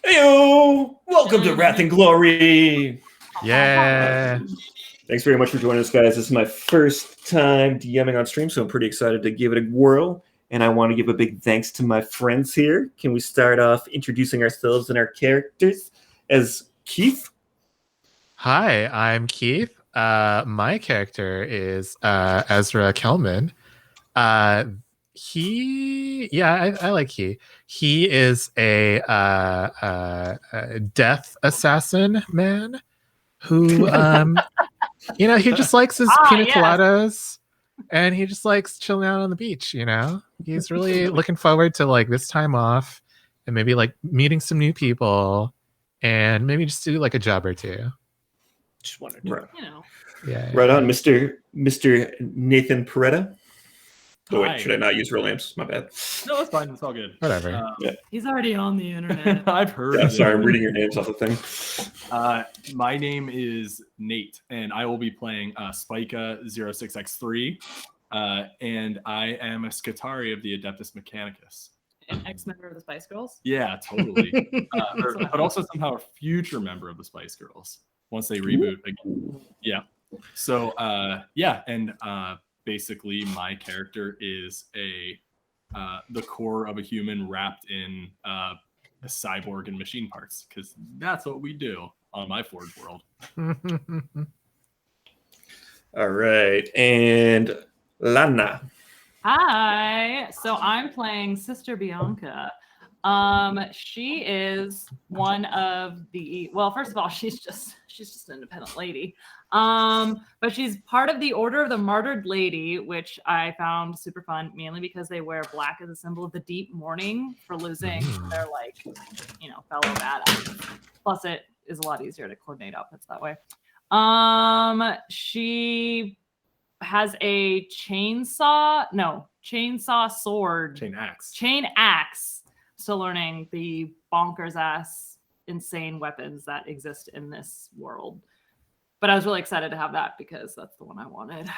Heyo! Welcome to Wrath and Glory! Yeah. Thanks very much for joining us, guys. This is my first time DMing on stream, so I'm pretty excited to give it a whirl. And I want to give a big thanks to my friends here. Can we start off introducing ourselves and our characters as Keith? Hi, I'm Keith. My character is Ezra Kelman. I like he. He is a death assassin man who, he just likes his pina coladas, and he just likes chilling out on the beach. He's really looking forward to like this time off, and maybe like meeting some new people, and maybe just do like a job or two. Just wanted to, Right on, Mr. Nathan Peretta. Oh, wait, Hi. should I not use real names? My bad. No, it's fine. It's all good. Whatever. He's already on the internet. I've heard. Yeah, of sorry, it. I'm reading your names off the thing. My name is Nate, and I will be playing Spica 06X3, and I am a Scutari of the Adeptus Mechanicus. An ex-member of the Spice Girls. Yeah, totally. But also somehow a future member of the Spice Girls once they reboot again. Yeah. So basically my character is the core of a human wrapped in a cyborg and machine parts, because that's what we do on my Forge world. All right, and Lana. Hi. So I'm playing Sister Bianca. She is one of the, well, first of all, she's just an independent lady. But she's part of the Order of the Martyred Lady, which I found super fun, mainly because they wear black as a symbol of the deep mourning for losing their fellow badass. Plus it is a lot easier to coordinate outfits that way. She has a chainsaw sword. Chain axe. Still learning the bonkers ass insane weapons that exist in this world. But I was really excited to have that because that's the one I wanted.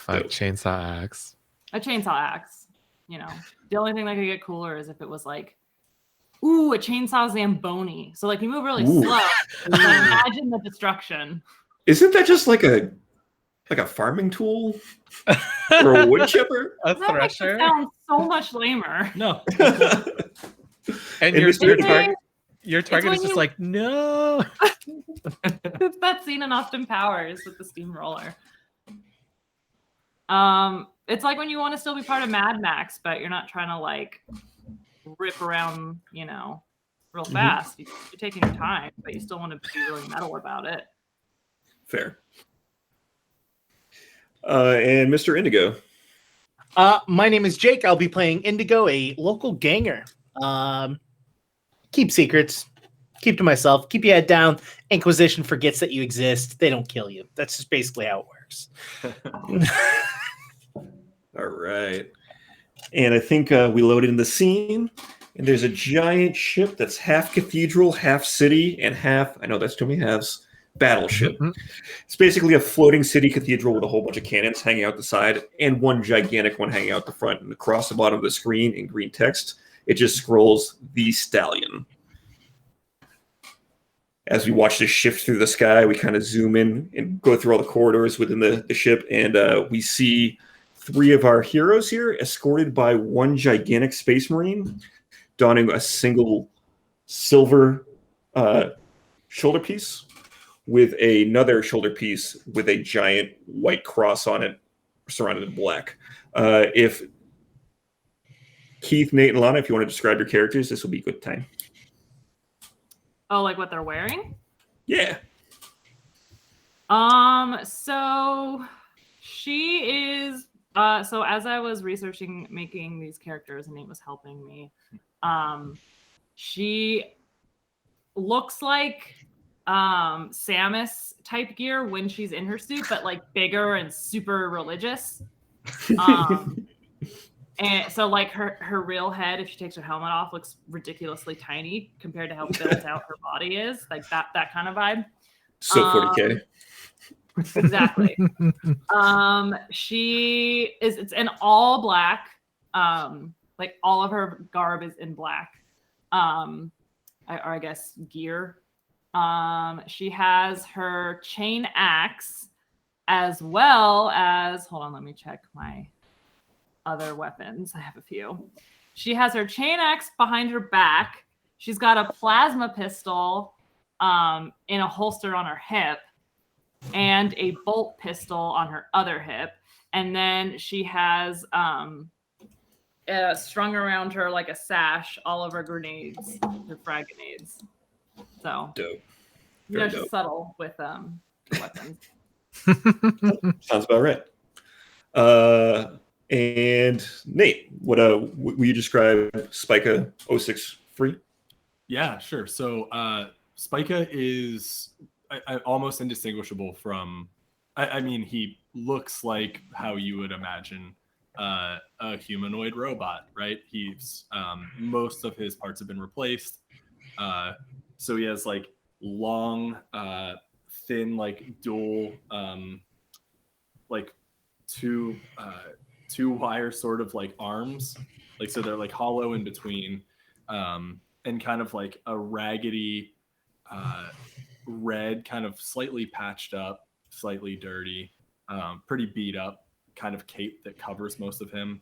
Chainsaw axe. A chainsaw axe. The only thing that could get cooler is if it was like, ooh, a chainsaw Zamboni. So like you move really slow. Imagine the destruction. Isn't that just like a farming tool or a wood chipper? A that thresher? Sounds so much lamer. No. And your target is just like, no. It's that scene in Austin Powers with the steamroller. It's like when you want to still be part of Mad Max, but you're not trying to like rip around, real fast. You're taking your time, but you still want to be really metal about it. Fair. And Mr. Indigo. my name is Jake. I'll be playing Indigo, a local ganger. Keep secrets. Keep to myself. Keep your head down. Inquisition forgets that you exist. They don't kill you. That's just basically how it works. All right. And I think we loaded in the scene. And there's a giant ship that's half cathedral, half city, and half, I know that's too many halves, battleship. Mm-hmm. It's basically a floating city cathedral with a whole bunch of cannons hanging out the side and one gigantic one hanging out the front. And across the bottom of the screen in green text, it just scrolls "The Stallion." As we watch this shift through the sky, we kind of zoom in and go through all the corridors within the ship, and we see three of our heroes here escorted by one gigantic space marine donning a single silver shoulder piece with another shoulder piece with a giant white cross on it surrounded in black. If Keith, Nate, and Lana, if you want to describe your characters, this will be a good time. Oh, like what they're wearing? Yeah. So she is so as I was researching making these characters and Nate was helping me, she looks like Samus type gear when she's in her suit, but like bigger and super religious. And so like her real head, if she takes her helmet off, looks ridiculously tiny compared to how built out her body is. Like that kind of vibe. So 40K. Exactly. It's in all black. Like all of her garb is in black. or I guess gear. She has her chain axe, as well as, hold on, let me check my other weapons. I have a few. She has her chain axe behind her back. She's got a plasma pistol in a holster on her hip, and a bolt pistol on her other hip. And then she has strung around her like a sash all of her grenades, her frag grenades. So Dope. you know, Very she's dope. subtle with weapons. Sounds about right. And Nate, what will you describe Spica 06 free? Yeah, sure. So Spica is almost indistinguishable from. I mean, he looks like how you would imagine a humanoid robot, right? He's most of his parts have been replaced, so he has like long, thin, like dual, like two wire sort of like arms, like so they're like hollow in between, and kind of like a raggedy, red, kind of slightly patched up, slightly dirty, pretty beat up kind of cape that covers most of him.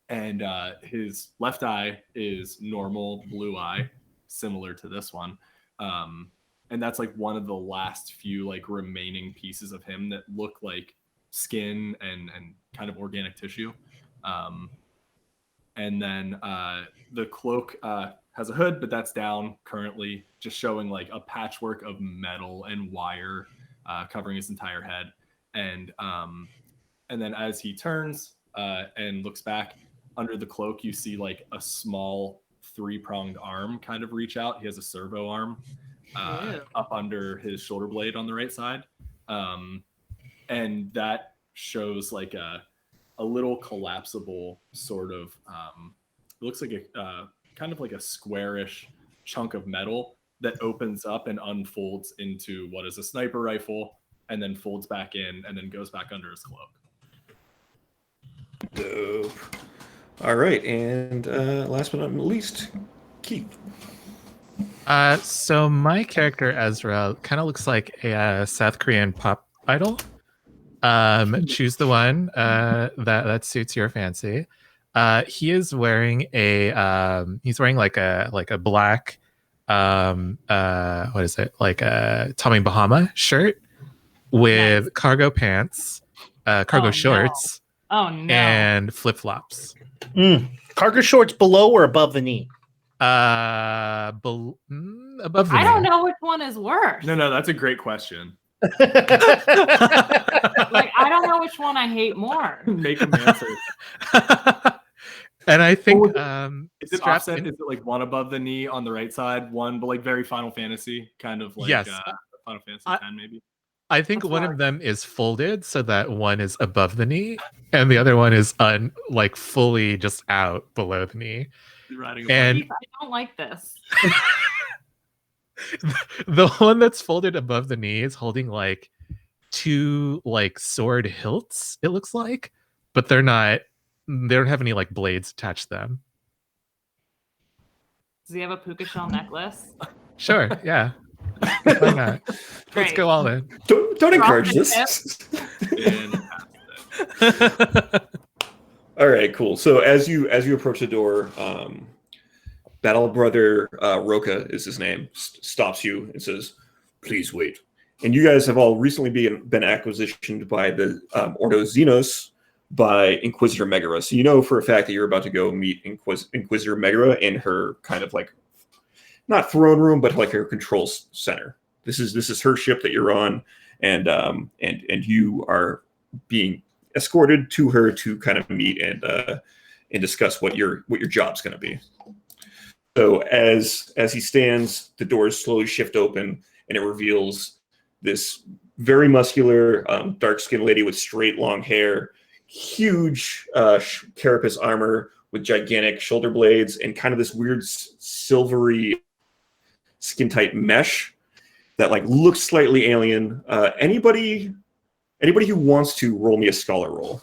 And his left eye is normal blue eye, similar to this one. And that's like one of the last few like remaining pieces of him that look like skin and kind of organic tissue. And then the cloak has a hood, but that's down currently, just showing like a patchwork of metal and wire covering his entire head. And then as he turns and looks back, under the cloak, you see like a small 3-pronged arm kind of reach out. He has a servo arm up under his shoulder blade on the right side. And that shows like a little collapsible sort of, it looks like a kind of like a squarish chunk of metal that opens up and unfolds into what is a sniper rifle, and then folds back in and then goes back under his cloak. Dope. All right, and last but not least, Keith. So my character Ezra kind of looks like a South Korean pop idol. Choose the one that suits your fancy. He is wearing like a black what is it, like a Tommy Bahama shirt with Nice. cargo pants, cargo shorts, and flip-flops. Cargo shorts below or above the knee? Above the I knee. don't know which one is worse. No, that's a great question. Like, I don't know which one I hate more. Make him answer. And I think Is it offset? Is it like one above the knee on the right side, one but like very Final Fantasy, kind of like yes. Final Fantasy 10 maybe? I think one of them is folded so that one is above the knee, and the other one is like fully just out below the knee. And I don't like this. the one that's folded above the knee is holding like 2 like sword hilts, it looks like, but they don't have any like blades attached to them. Does he have a puka shell necklace? Sure, yeah. Why not? Let's go all in. Don't encourage this. All right, cool. So as you approach the door, Battle Brother Roka is his name, stops you and says, "Please wait." And you guys have all recently been acquisitioned by the Ordo Xenos by Inquisitor Megara. So you know for a fact that you're about to go meet Inquisitor Megara in her kind of like, not throne room, but like her control center. This is her ship that you're on, and you are being escorted to her to kind of meet and discuss what your job's going to be. So as he stands, the doors slowly shift open, and it reveals this very muscular, dark-skinned lady with straight, long hair, huge carapace armor with gigantic shoulder blades, and kind of this weird silvery skin-tight mesh that like looks slightly alien. Anybody who wants to roll me a scholar roll?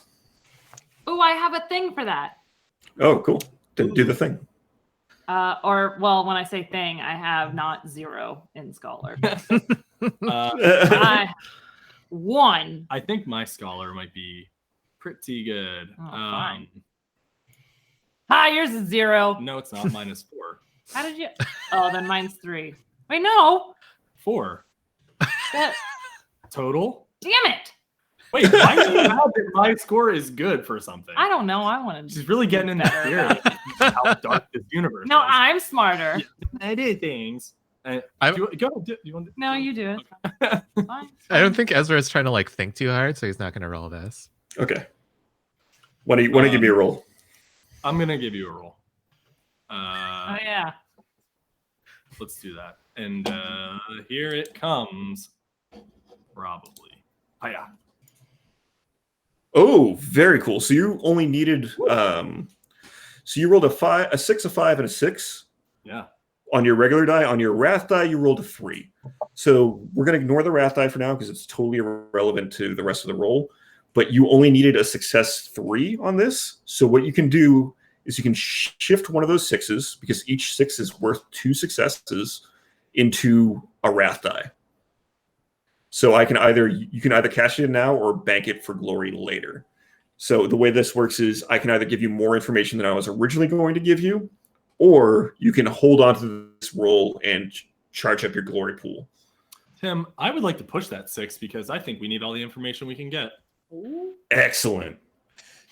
Oh, I have a thing for that. Oh, cool. Then do the thing. Or, well, when I say thing, I have not 0 in Scholar. I 1. think my Scholar might be pretty good. Oh, fine. Yours is 0. No, it's not. Mine is 4. How did you? Oh, then mine's 3. Wait, no. 4. That... Total? Damn it. Wait, why do you have that my score is good for something? I don't know. I want to. She's really getting in that spirit of how dark this universe No, is. I'm smarter. I did things. No, you do it. Fine. I don't think Ezra is trying to like think too hard, so he's not going to roll this. Okay. Why don't you give me a roll? I'm gonna give you a roll. Oh yeah. Let's do that. And here it comes. Probably. Oh yeah. Oh, very cool. So you only needed so you rolled a 6, a 5, and a 6. Yeah. On your regular die. On your wrath die, you rolled a 3. So we're gonna ignore the wrath die for now because it's totally irrelevant to the rest of the roll. But you only needed a success 3 on this. So what you can do is you can shift one of those 6s, because each 6 is worth 2 successes, into a wrath die. So you can either cash it in now or bank it for glory later. So the way this works is I can either give you more information than I was originally going to give you, or you can hold on to this roll and charge up your glory pool. Tim, I would like to push that 6 because I think we need all the information we can get. Excellent.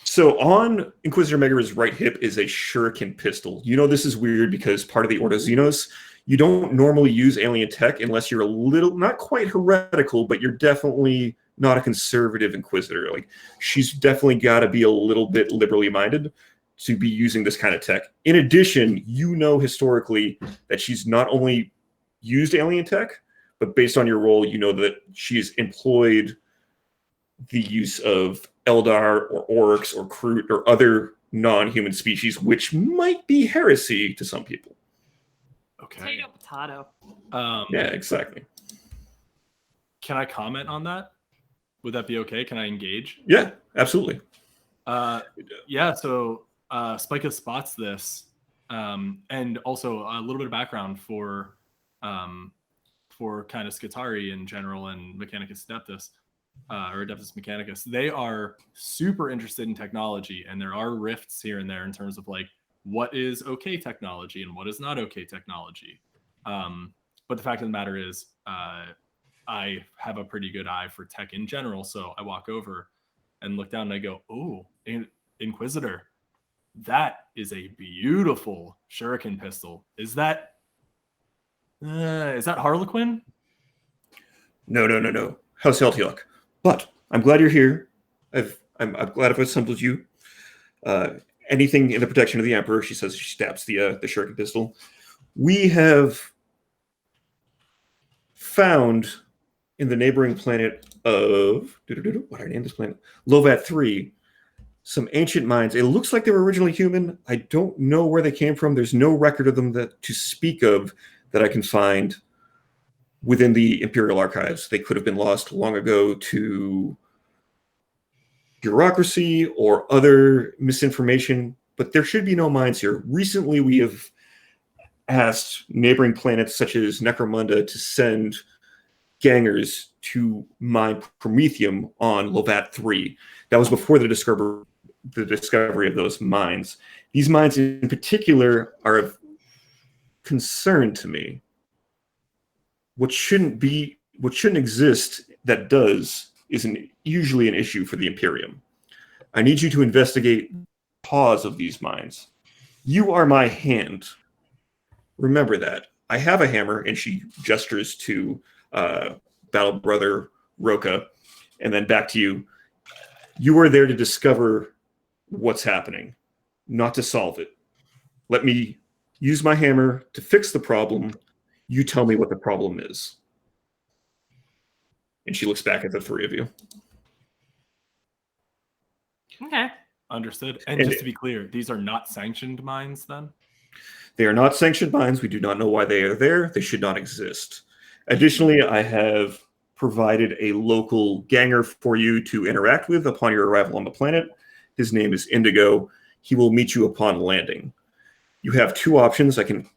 So on Inquisitor Megara's right hip is a shuriken pistol. You know this is weird because part of the Ordo Xenos, you don't normally use alien tech unless you're a little, not quite heretical, but you're definitely not a conservative Inquisitor. Like, she's definitely got to be a little bit liberally minded to be using this kind of tech. In addition, you know historically that she's not only used alien tech, but based on your role, you know that she's employed the use of Eldar or Oryx or Kroot or other non-human species, which might be heresy to some people. Okay. Potato. Yeah, exactly. Can I comment on that? Would that be okay? Can I engage? Yeah, absolutely. Yeah, so Spica spots this, and also a little bit of background for kind of Skitarii in general and Mechanicus Adeptus, or Adeptus Mechanicus. They are super interested in technology, and there are rifts here and there in terms of like what is okay technology and what is not okay technology. But the fact of the matter is, I have a pretty good eye for tech in general, so I walk over and look down and I go, "Oh, Inquisitor, that is a beautiful shuriken pistol. Is that Harlequin?" No. House Eltiok. But I'm glad you're here. I'm glad I've assembled you. Anything in the protection of the Emperor, she says. She stabs the shuriken pistol. We have found in the neighboring planet of what did I name this planet? Lovat 3. Some ancient mines. It looks like they were originally human. I don't know where they came from. There's no record of them to speak of that I can find within the Imperial archives. They could have been lost long ago to bureaucracy or other misinformation, but there should be no mines here. Recently, we have asked neighboring planets such as Necromunda to send gangers to mine Promethium on Lovat 3. That was before the discovery of those mines. These mines in particular are of concern to me. What shouldn't exist that does is usually an issue for the Imperium. I need you to investigate the cause of these mines. You are my hand. Remember that. I have a hammer, and she gestures to Battle Brother Roka, and then back to you. You are there to discover what's happening, not to solve it. Let me use my hammer to fix the problem. You tell me what the problem is. And she looks back at the three of you. Okay. Understood. And just to be clear, these are not sanctioned mines then? They are not sanctioned mines. We do not know why they are there. They should not exist. Additionally, I have provided a local ganger for you to interact with upon your arrival on the planet. His name is Indigo. He will meet you upon landing. you have two options. I can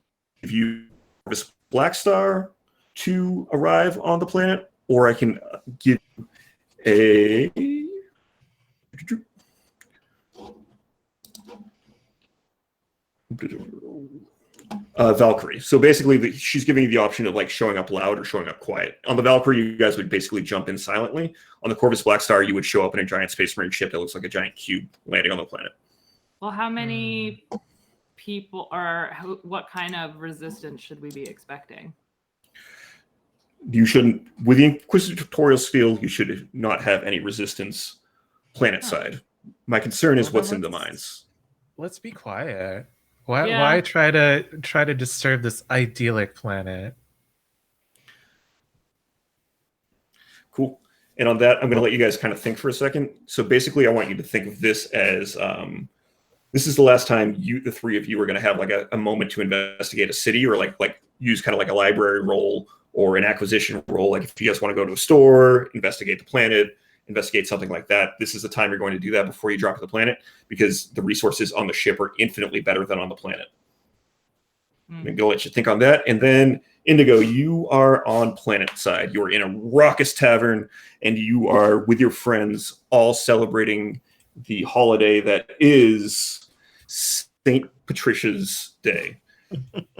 give you this Black Star to arrive on the planet, or I can give a Valkyrie. So basically, she's giving you the option of like showing up loud or showing up quiet. On the Valkyrie, you guys would basically jump in silently. On the Corvus Black Star, you would show up in a giant Space Marine ship that looks like a giant cube landing on the planet. Well, how many people are? What kind of resistance should we be expecting? You shouldn't, with the Inquisitorial Steel, you should not have any resistance planet side. My concern is what's in the mines. Let's be quiet. Why try to disturb this idyllic planet? Cool. And on that, I'm going to let you guys kind of think for a second. So basically, I want you to think of this as this is the last time the three of you are going to have like a moment to investigate a city, or like use kind of like a library role or an acquisition role. Like if you guys want to go to a store, investigate the planet, investigate something like that, this is the time you're going to do that before you drop to the planet, because the resources on the ship are infinitely better than on the planet. I'm going to let you think on that. And then Indigo, you are on planet side. You're in a raucous tavern, and you are with your friends all celebrating the holiday that is St. Patricia's Day.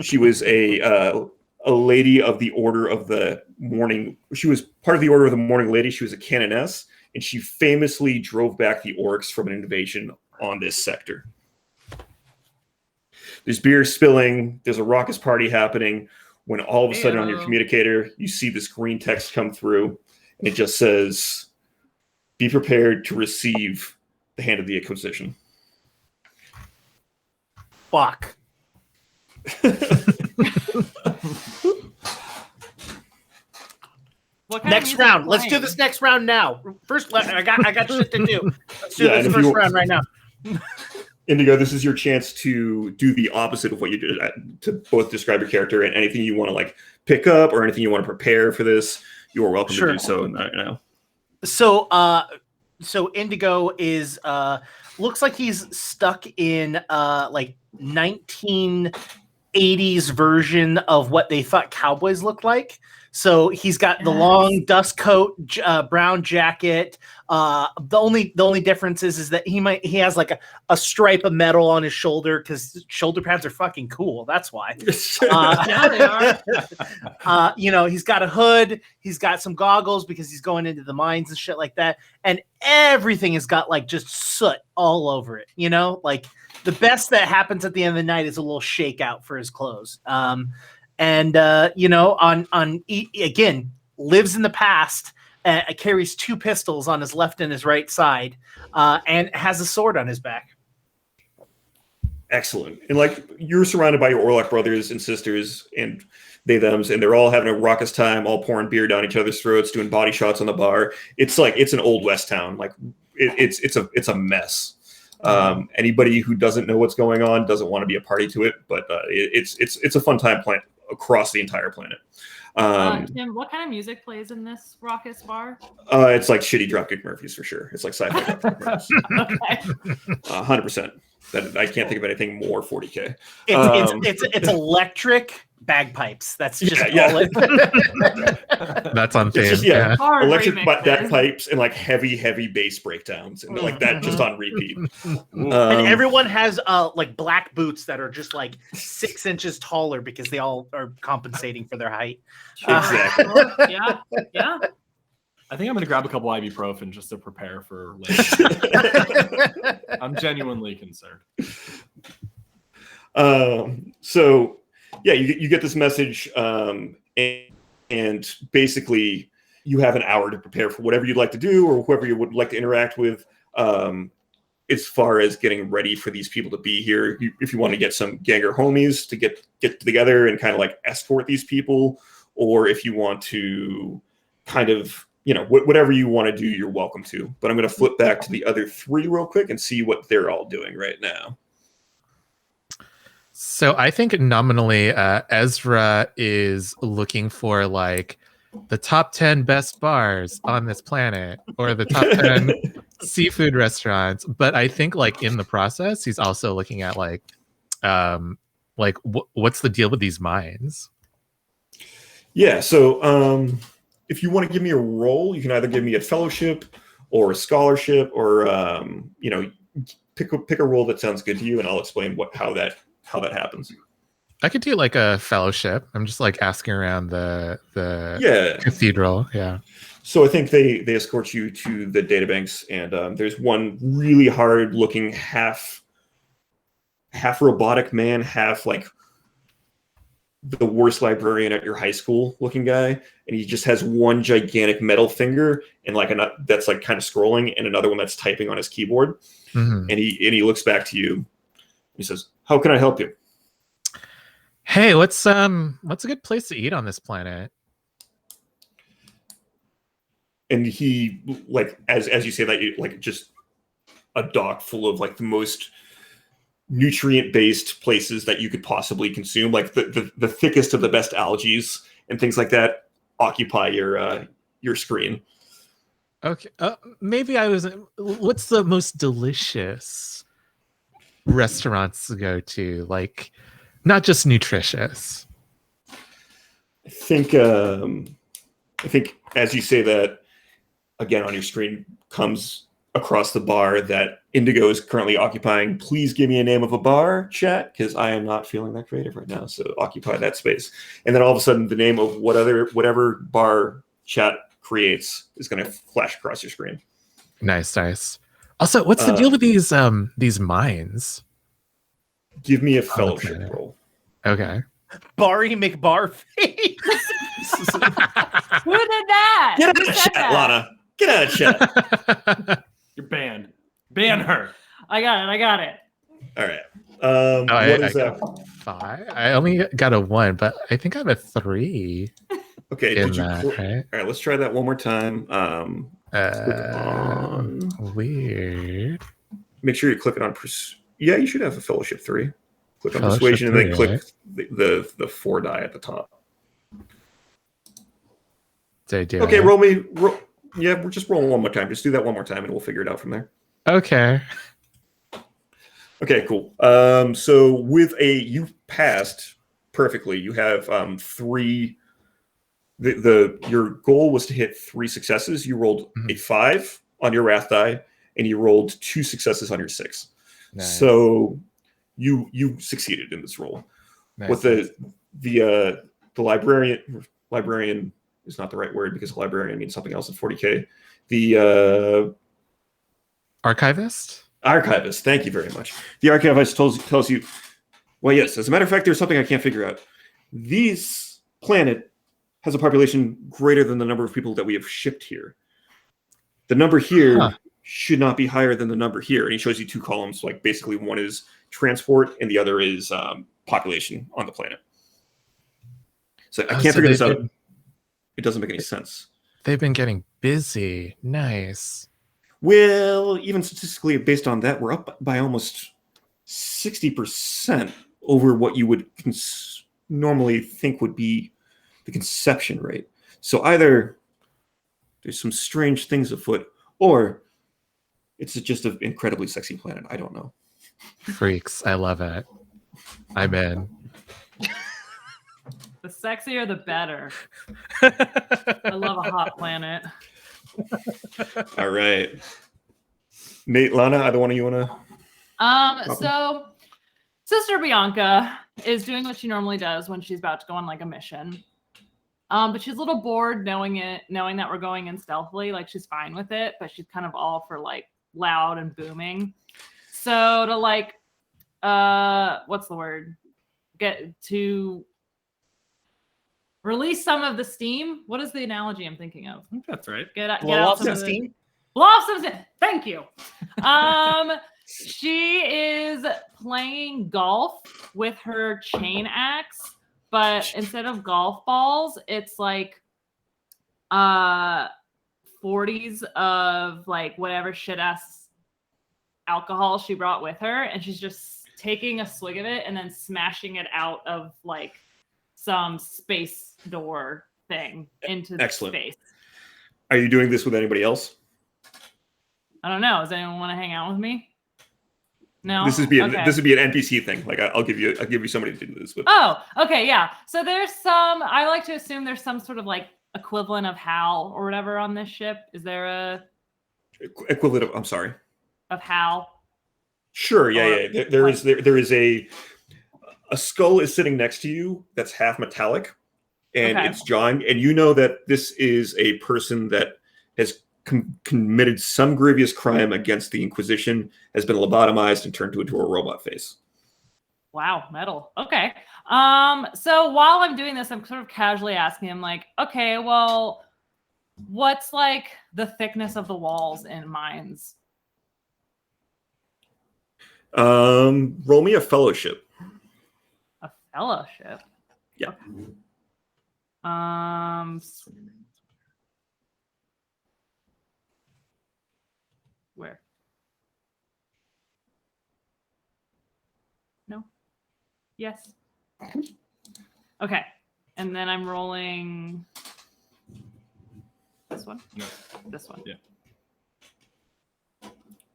She was a lady of the Order of the Morning. She was part of the Order of the Morning Lady. She was a canoness, and she famously drove back the orcs from an invasion on this sector. There's beer spilling. There's a raucous party happening when all of a sudden on your communicator, you see this green text come through, and it just says, "Be prepared to receive the hand of the Inquisition." Fuck. Next round. Let's do this next round now. First, I got shit to do. Let's do this first round right now. Indigo, this is your chance to do the opposite of what you did, to both describe your character, and anything you want to like pick up or anything you want to prepare for this, you are welcome to do so now. So Indigo is looks like he's stuck in like 1980s version of what they thought cowboys looked like. So he's got the long dust coat, brown jacket. The only difference is that he has like a stripe of metal on his shoulder, because shoulder pads are fucking cool. That's why. Yeah, they are. He's got a hood. He's got some goggles because he's going into the mines and shit like that. And everything has got like just soot all over it. Like the best that happens at the end of the night is a little shakeout for his clothes. Again, lives in the past, carries two pistols on his left and his right side, and has a sword on his back. Excellent. And like, you're surrounded by your Orlok brothers and sisters and they-thems, and they're all having a raucous time, all pouring beer down each other's throats, doing body shots on the bar. It's like, it's an old West town. Like it's a mess. Anybody who doesn't know what's going on doesn't want to be a party to it, but it's a fun time plant across the entire planet. Tim, what kind of music plays in this raucous bar? It's like shitty Dropkick Murphys for sure. It's like sci-fi Dropkick Murphys. Okay. 100%. I can't think of anything more 40K. It's electric bagpipes. That's just all it. That's on theme. Just, Hard electric remixes. bagpipes and like heavy bass breakdowns, and like that just on repeat. And everyone has like black boots that are just like 6 inches taller because they all are compensating for their height. Exactly. Yeah. I think I'm going to grab a couple ibuprofen just to prepare for later. I'm genuinely concerned. So, yeah, you get this message, and basically you have an hour to prepare for whatever you'd like to do or whoever you would like to interact with. As far as getting ready for these people to be here, if you want to get some Ganger homies to get together and kind of like escort these people, or if you want to kind of, whatever you want to do, you're welcome to. But I'm going to flip back to the other three real quick and see what they're all doing right now. So I think nominally Ezra is looking for like the top 10 best bars on this planet or the top 10 seafood restaurants. But I think like in the process, he's also looking at like like what's the deal with these mines? Yeah, so if you want to give me a role, you can either give me a fellowship or a scholarship, or pick a role that sounds good to you, and I'll explain how that happens. I could do like a fellowship. I'm just like asking around the cathedral. Yeah. So I think they escort you to the databanks, and there's one really hard looking half robotic man, half like the worst librarian at your high school looking guy, and he just has one gigantic metal finger and like that's like kind of scrolling, and another one that's typing on his keyboard. Mm-hmm. And he looks back to you. He says, "How can I help you?" Hey, what's a good place to eat on this planet? And he, like, as you say that, like just a dock full of like the most nutrient-based places that you could possibly consume, like the thickest of the best algaes and things like that occupy your screen. Okay, maybe what's the most delicious restaurants to go to? Like, not just nutritious. I think as you say that, again on your screen comes across the bar that Indigo is currently occupying. Please give me a name of a bar, chat, because I am not feeling that creative right now. So occupy that space. And then all of a sudden the name of whatever bar chat creates is going to flash across your screen. Nice. Also, what's the deal with these mines? Give me a fellowship roll. Okay. Barry McBarface. Who did that? Get out Who of said chat, that? Lana. Get out of chat. You're banned. Ban her. I got it. All right. I What is that? got 5. I only got a 1, but I think I have a 3. Okay. In Did you? that, right? All right. Let's try that one more time. Click on. Weird. Make sure you click it on. Yeah, you should have a fellowship 3. Click on Fellowship persuasion, and then 3, click right? the 4 die at the top. Did I do Okay, it? roll. Yeah, we're just rolling one more time. Just do that one more time, and we'll figure it out from there. Okay. Okay, cool. So you passed perfectly. You have 3. Your goal was to hit 3 successes. You rolled a 5 on your wrath die, and you rolled 2 successes on your 6. Nice. So you succeeded in this roll. Nice. With the librarian is not the right word, because librarian means something else in 40K. The archivist. Thank you very much. The archivist tells you, well, yes, as a matter of fact, there's something I can't figure out. This planet has a population greater than the number of people that we have shipped here. The number here should not be higher than the number here. And he shows you 2 columns. Like basically one is transport and the other is population on the planet. So I can't figure this out. It doesn't make any sense. They've been getting busy. Nice. Well, even statistically, based on that, we're up by almost 60% over what you would normally think would be the conception rate. So either there's some strange things afoot, or it's just an incredibly sexy planet. I don't know. Freaks. I love it. I'm in. The sexier, the better. I love a hot planet. All right. Nate, Lana, either one of you want to? So Sister Bianca is doing what she normally does when she's about to go on like a mission. But she's a little bored knowing that we're going in stealthily. Like she's fine with it, but she's kind of all for like loud and booming. So to like, what's the word? Get to release some of the steam. What is the analogy I'm thinking of? I think that's right. Get out off some some steam. Blow off some steam. Thank you. She is playing golf with her chain axe, but instead of golf balls, it's like 40s of like whatever shit ass alcohol she brought with her, and she's just taking a swig of it and then smashing it out of like some space door thing into Excellent. space. Are you doing this with anybody else? I don't know. Does anyone want to hang out with me? No. This would be Okay. an NPC thing. Like I'll give you somebody to do this with. Oh, okay, yeah. So there's some. I like to assume there's some sort of like equivalent of HAL or whatever on this ship. Is there a Equivalent of? I'm sorry. of HAL? Sure. Yeah. Or, Yeah. There is a skull is sitting next to you that's half metallic, and Okay. it's John, and you know that this is a person that has committed some grievous crime against the Inquisition, has been lobotomized and turned into a robot face. Wow, metal. Okay. So while I'm doing this, I'm sort of casually asking him, like, okay, well, what's like the thickness of the walls in mines? Roll me a fellowship. A fellowship. Yeah. Where? No. Yes. Okay. And then I'm rolling this one. No. This one. Yeah.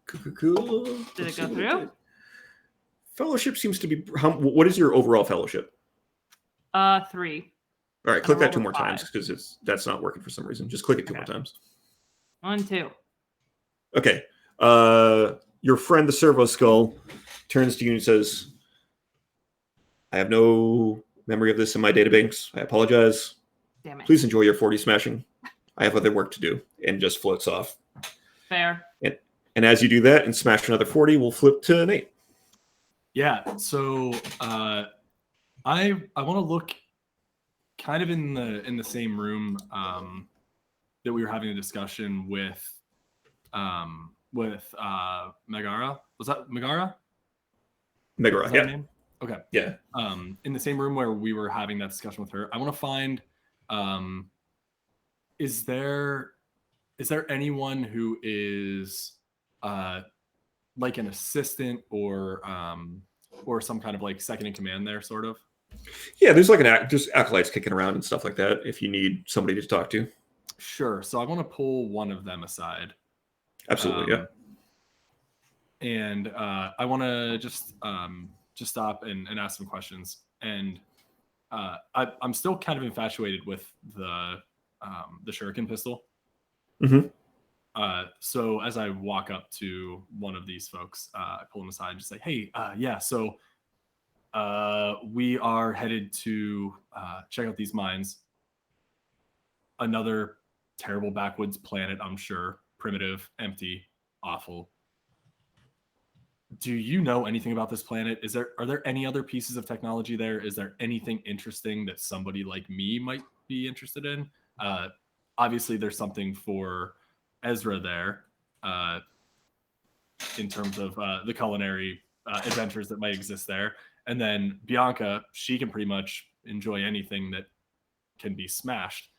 Cool. Did it go through? Fellowship seems to be. What is your overall fellowship? 3. All right, click that rolled 2 a more 5. times because that's not working for some reason. Just click it 2 more Okay. times. 1, 2. Okay. Your friend, the Servo Skull, turns to you and says, I have no memory of this in my database. I apologize. Damn it. Please enjoy your 40 smashing. I have other work to do. And just floats off. Fair. And as you do that and smash another 40, we'll flip to Nate. Yeah. So I want to look kind of in the same room that we were having a discussion with Megara. Was that Megara? Megara, Is that her yeah. name? Okay. Yeah. In the same room where we were having that discussion with her, I want to find is there anyone who is like an assistant or some kind of like second in command there, sort of? Yeah, there's like there's acolytes kicking around and stuff like that if you need somebody to talk to. Sure. So I want to pull one of them aside. Absolutely, yeah. And I want to just stop and ask some questions. And I'm still kind of infatuated with the shuriken pistol. Mm-hmm. So as I walk up to one of these folks, I pull them aside and just say, hey, yeah, so we are headed to check out these mines. Another terrible backwoods planet, I'm sure. Primitive, empty, awful. Do you know anything about this planet? Are there any other pieces of technology there? Is there anything interesting that somebody like me might be interested in? Obviously, there's something for Ezra there in terms of the culinary adventures that might exist there. And then Bianca, she can pretty much enjoy anything that can be smashed.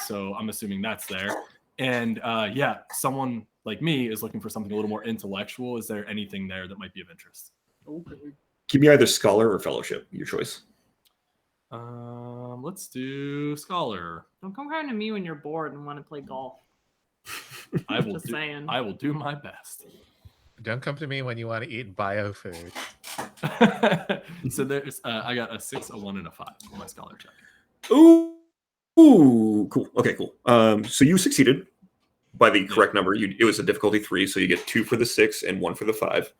So I'm assuming that's there. And yeah, someone like me is looking for something a little more intellectual. Is there anything there that might be of interest? Okay. Give me either scholar or fellowship, your choice. Let's do scholar. Don't come crying to me when you're bored and want to play golf. I will Just saying. I will do my best. Don't come to me when you want to eat bio food. So there's I got a 6, a 1, and a 5 on my scholar check. Ooh, cool. Okay, cool. So you succeeded by the correct number. It was a difficulty 3, so you get 2 for the 6 and 1 for the 5.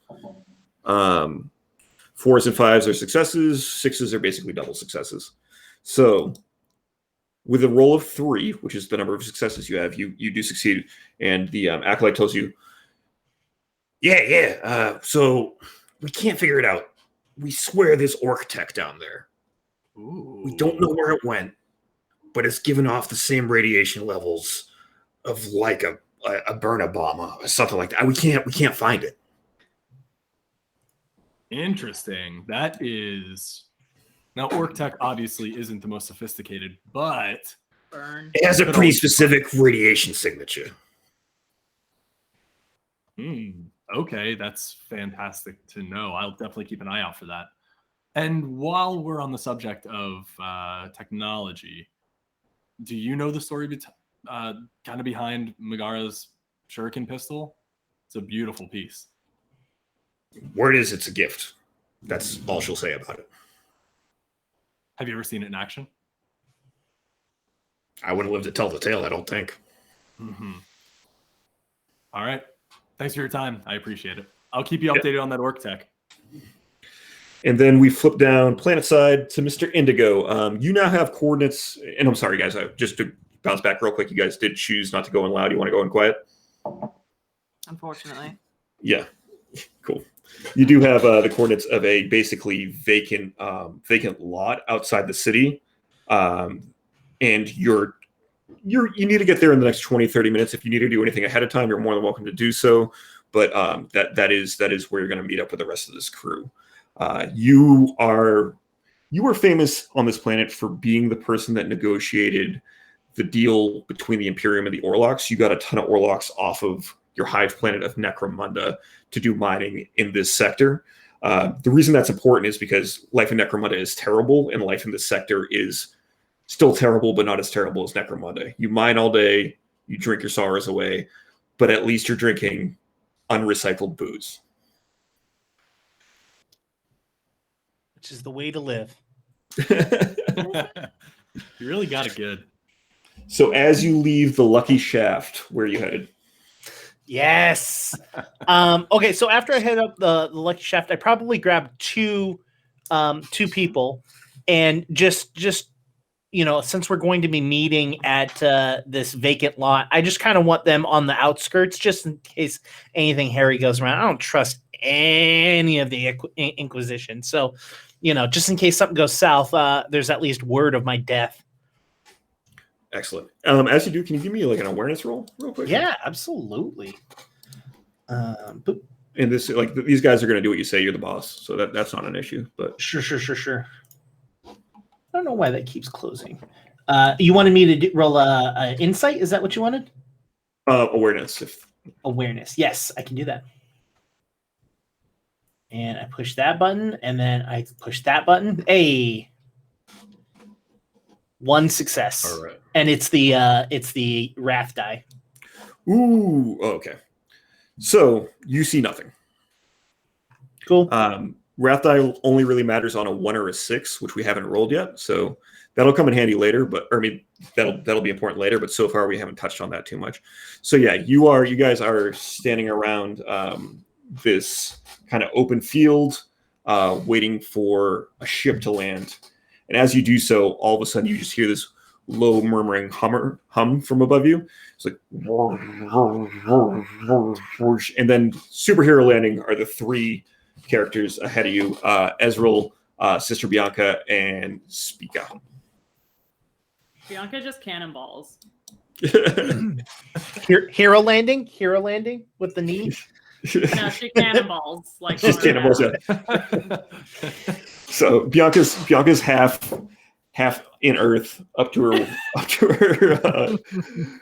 4s and 5s are successes. 6s are basically double successes. So with a roll of 3, which is the number of successes you have, you do succeed. And the acolyte tells you, so we can't figure it out. We swear there's orc tech down there. Ooh. We don't know where it went, but it's given off the same radiation levels of like a burn bomb or something like that. We can't find it. Interesting. That is now orc tech obviously isn't the most sophisticated, but Burn. It has a pretty specific radiation signature. Okay, that's fantastic to know. I'll definitely keep an eye out for that. And while we're on the subject of technology, do you know the story kind of behind Megara's shuriken pistol? It's a beautiful piece. Word is it's a gift. That's all she'll say about it. Have you ever seen it in action? I wouldn't live to tell the tale, I don't think. Mm-hmm. All right. Thanks for your time. I appreciate it. I'll keep you updated on that orc tech. And then we flip down planet side to Mr. Indigo. You now have coordinates, and I'm sorry, guys, just to bounce back real quick, you guys did choose not to go in loud. You want to go in quiet? Unfortunately. Yeah, cool. You do have the coordinates of a basically vacant lot outside the city, and you need to get there in the next 20-30 minutes. If you need to do anything ahead of time, you're more than welcome to do so. But that is where you're going to meet up with the rest of this crew. You were famous on this planet for being the person that negotiated the deal between the Imperium and the Orlocks. You got a ton of Orlocks off of your hive planet of Necromunda to do mining in this sector. The reason that's important is because life in Necromunda is terrible, and life in this sector is still terrible, but not as terrible as Necromunda. You mine all day, you drink your sorrows away, but at least you're drinking unrecycled booze. Which is the way to live. You really got it good. So as you leave the Lucky Shaft, where are you headed? Yes. Okay, so after I head up the Lucky Shaft, I probably grab two people, and just since we're going to be meeting at this vacant lot, I just kind of want them on the outskirts, just in case anything hairy goes around. I don't trust any of the Inquisition, so just in case something goes south, there's at least word of my death. Excellent. As you do, can you give me like an awareness roll real quick? Yeah, absolutely. And this, like, these guys are going to do what you say. You're the boss, so that's not an issue. But sure. I don't know why that keeps closing. You wanted me to roll a insight? Is that what you wanted? Awareness. Awareness. Yes, I can do that. And I push that button, and then I push that button. Hey, one success. All right. And it's the wrath die. Ooh. Okay. So you see nothing. Cool. Wrath die only really matters on a 1 or a 6, which we haven't rolled yet. So that'll come in handy later. That'll be important later. But so far we haven't touched on that too much. So yeah, you guys are standing around this kind of open field, waiting for a ship to land. And as you do so, all of a sudden you just hear this low murmuring hum from above you. It's like, and then superhero landing are the 3 characters ahead of you: Ezreal, Sister Bianca, and Spica. Bianca just cannonballs. Hero landing with the knee. No, she cannonballs like Just cannonballs. Yeah. So Bianca's half in earth up to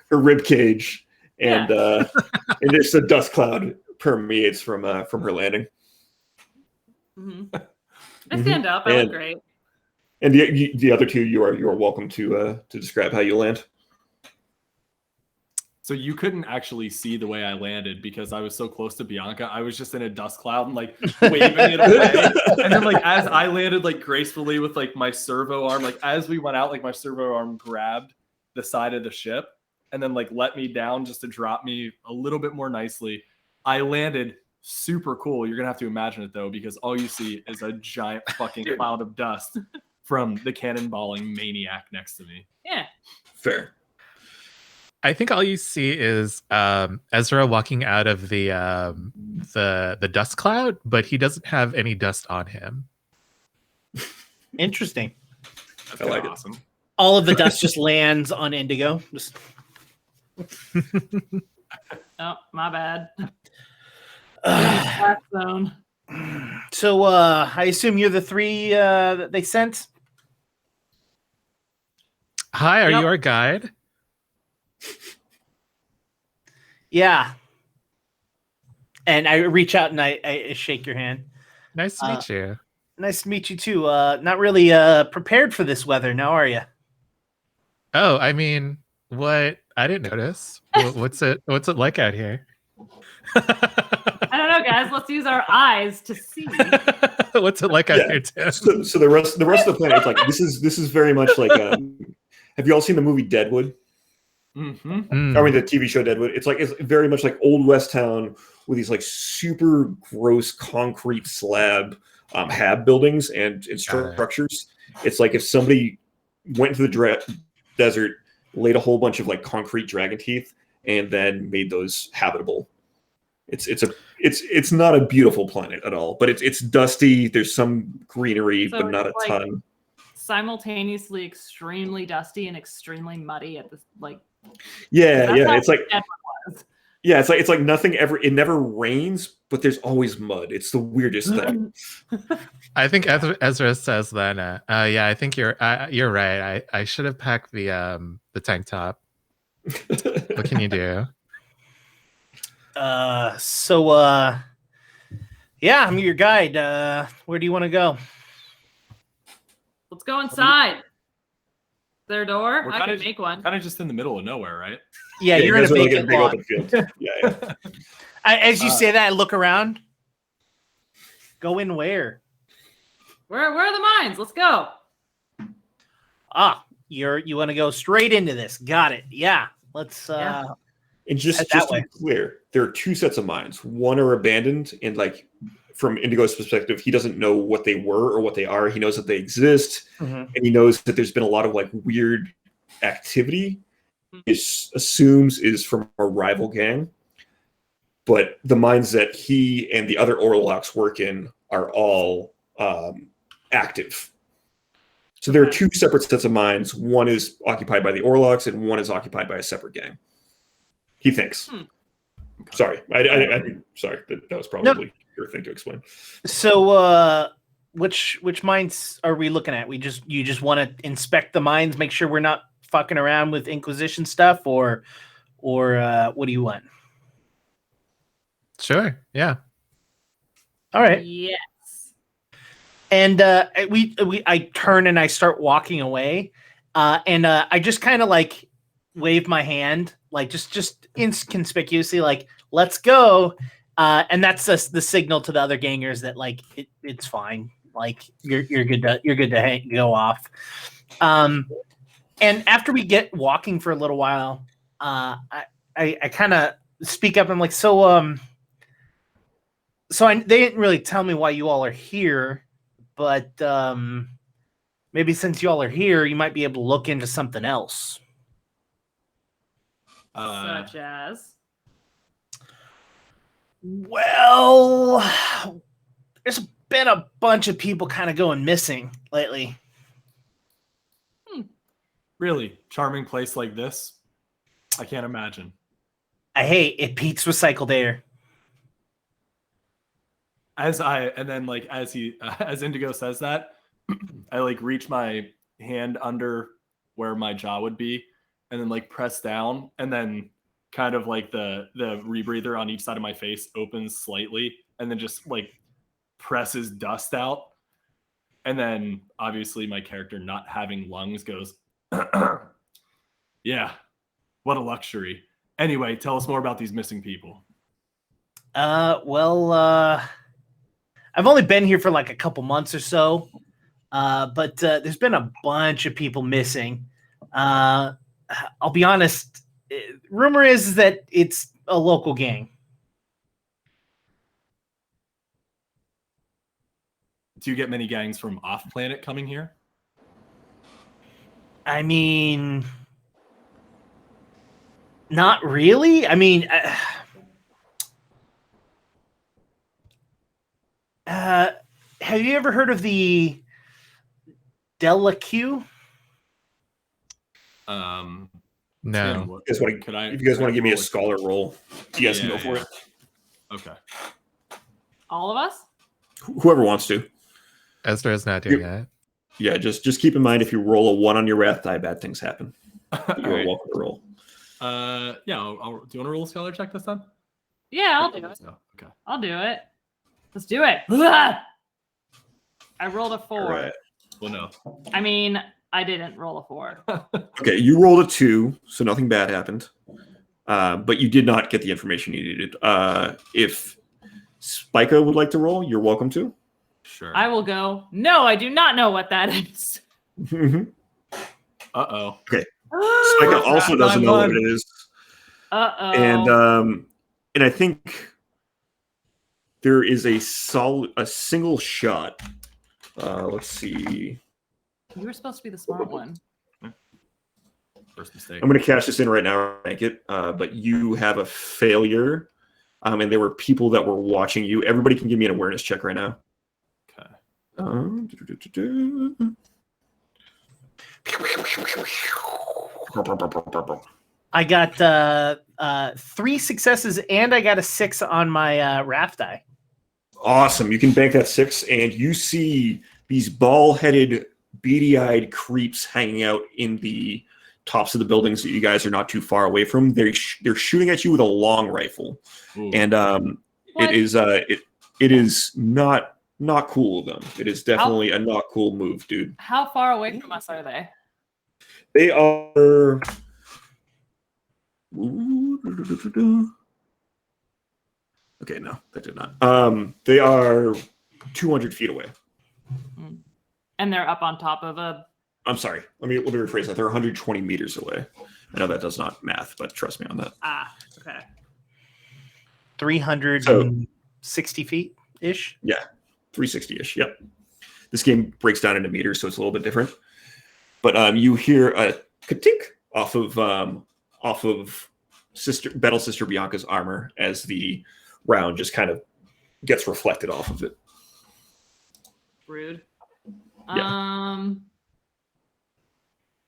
her rib cage, and and just a dust cloud permeates from her landing. Mm-hmm. I stand up. I look great. And the other 2, you are welcome to describe how you land. So you couldn't actually see the way I landed because I was so close to Bianca. I was just in a dust cloud and like waving it away. And then like as I landed like gracefully with like my servo arm, like as we went out, like my servo arm grabbed the side of the ship and then like let me down just to drop me a little bit more nicely. I landed super cool. You're gonna have to imagine it though, because all you see is a giant fucking cloud of dust from the cannonballing maniac next to me. Yeah. Fair. I think all you see is Ezra walking out of the dust cloud, but he doesn't have any dust on him. Interesting. That's I like it. awesome. All of the dust just lands on Indigo. Just... Oh, my bad. Black zone. So I assume you're the 3 that they sent? Hi, are Yep. you our guide? Yeah. And I reach out and I shake your hand. Nice to meet you. Nice to meet you too. Not really prepared for this weather, now are you? Oh, I mean, what? I didn't notice. What's it like out here? I don't know, guys. Let's use our eyes to see. What's it like out here, Tim? So the rest of the planet is like this is very much like. Have you all seen the movie Deadwood? Mm-hmm. I mean, the TV show Deadwood. It's very much like Old West Town with these like super gross concrete slab hab buildings and structures. It's like if somebody went to the desert, laid a whole bunch of like concrete dragon teeth, and then made those habitable. It's not a beautiful planet at all, but it's dusty. There's some greenery, So but not a it's ton. Simultaneously extremely dusty and extremely muddy at this like. Yeah. That's how It's like Deadwood was. yeah, it's like nothing ever. It never rains, but there's always mud. It's the weirdest thing. I think Ezra says then. Yeah, I think you're right. I should have packed the tank top. What can you do? Yeah, I'm your guide. Where do you want to go? Let's go inside. Their door. We're I kinda can make one. kind of just in the middle of nowhere, right? Yeah, you're you in guys a are, like, vacant big lot. open field. Yeah. As you say that, I look around. Go in where? Where are the mines? Let's go. You want to go straight into this? Got it. Yeah. Let's. Yeah. And just Head to that be clear, there are two sets of mines. One are abandoned, and like from Indigo's perspective, he doesn't know what they were or what they are. He knows that they exist, and he knows that there's been a lot of like weird activity. He assumes is from a rival gang, but the mines that he and the other Orlocks work in are all active. So there are two separate sets of mines. One is occupied by the Orlocks, and one is occupied by a separate gang. He thinks. Sorry, sorry. That was probably your thing to explain. So, which mines are we looking at? You just want to inspect the mines, make sure we're not fucking around with Inquisition stuff, or what do you want? Sure. Yeah. All right. Yes. And I turn and I start walking away, and I just kind of like wave my hand, like just inconspicuously, like let's go, and that's the signal to the other gangers that like it's fine, like you're good to go off. And after we get walking for a little while, I kind of speak up. I'm like, they didn't really tell me why you all are here, but maybe since you all are here, you might be able to look into something else. Such as? Well, there's been a bunch of people kind of going missing lately. Really charming place like this? I can't imagine. Hey, it beats recycled air. As Indigo says that, I like reach my hand under where my jaw would be, and then like press down, and then kind of like the rebreather on each side of my face opens slightly, and then just like presses dust out, and then obviously my character, not having lungs, goes, yeah, what a luxury. Anyway, tell us more about these missing people. I've only been here for like a couple months or so, but there's been a bunch of people missing. I'll be honest, rumor is that it's a local gang. Do you get many gangs from off planet coming here? I mean, not really. I mean, have you ever heard of the Delacue? No. Tim, If you guys want to give me a scholar roll, you guys can go for it. Okay. All of us? Whoever wants to. Ezra is not doing that. Yeah, just keep in mind if you roll a 1 on your wrath die, bad things happen. You're Right. welcome to roll. Yeah. do you want to roll a scholar check this time? Yeah, I'll do it. No. Okay. I'll do it. Let's do it. I rolled a 4. All right. Well, no. I mean, I didn't roll a 4. Okay, you rolled a 2, so nothing bad happened. But you did not get the information you needed. If Spica would like to roll, you're welcome to. Sure. I will go. No, I do not know what that is. Uh-oh. Spica also doesn't know what it is. Uh-oh. And I think there is a single shot. Let's see. You were supposed to be the smart one. First mistake. I'm going to cash this in right now, make it. But you have a failure. And there were people that were watching you. Everybody can give me an awareness check right now. Okay. I got 3 successes and I got a 6 on my wrath die. Awesome. You can bank that 6, and you see these ball-headed, beady-eyed creeps hanging out in the tops of the buildings that you guys are not too far away from. They're shooting at you with a long rifle. Ooh. And it is not cool of them. It is definitely a not cool move, dude. How far away from us are they? They are. Okay, no, that did not. They are 200 feet away. And they're up on top of a. I'm sorry. Let me rephrase that. They're 120 meters away. I know that does not math, but trust me on that. Okay. 360 feet ish. Yeah, 360-ish. Yep. This game breaks down into meters, so it's a little bit different. But you hear a ka-tink off of Battle Sister Bianca's armor as the round just kind of gets reflected off of it. Rude. Yeah.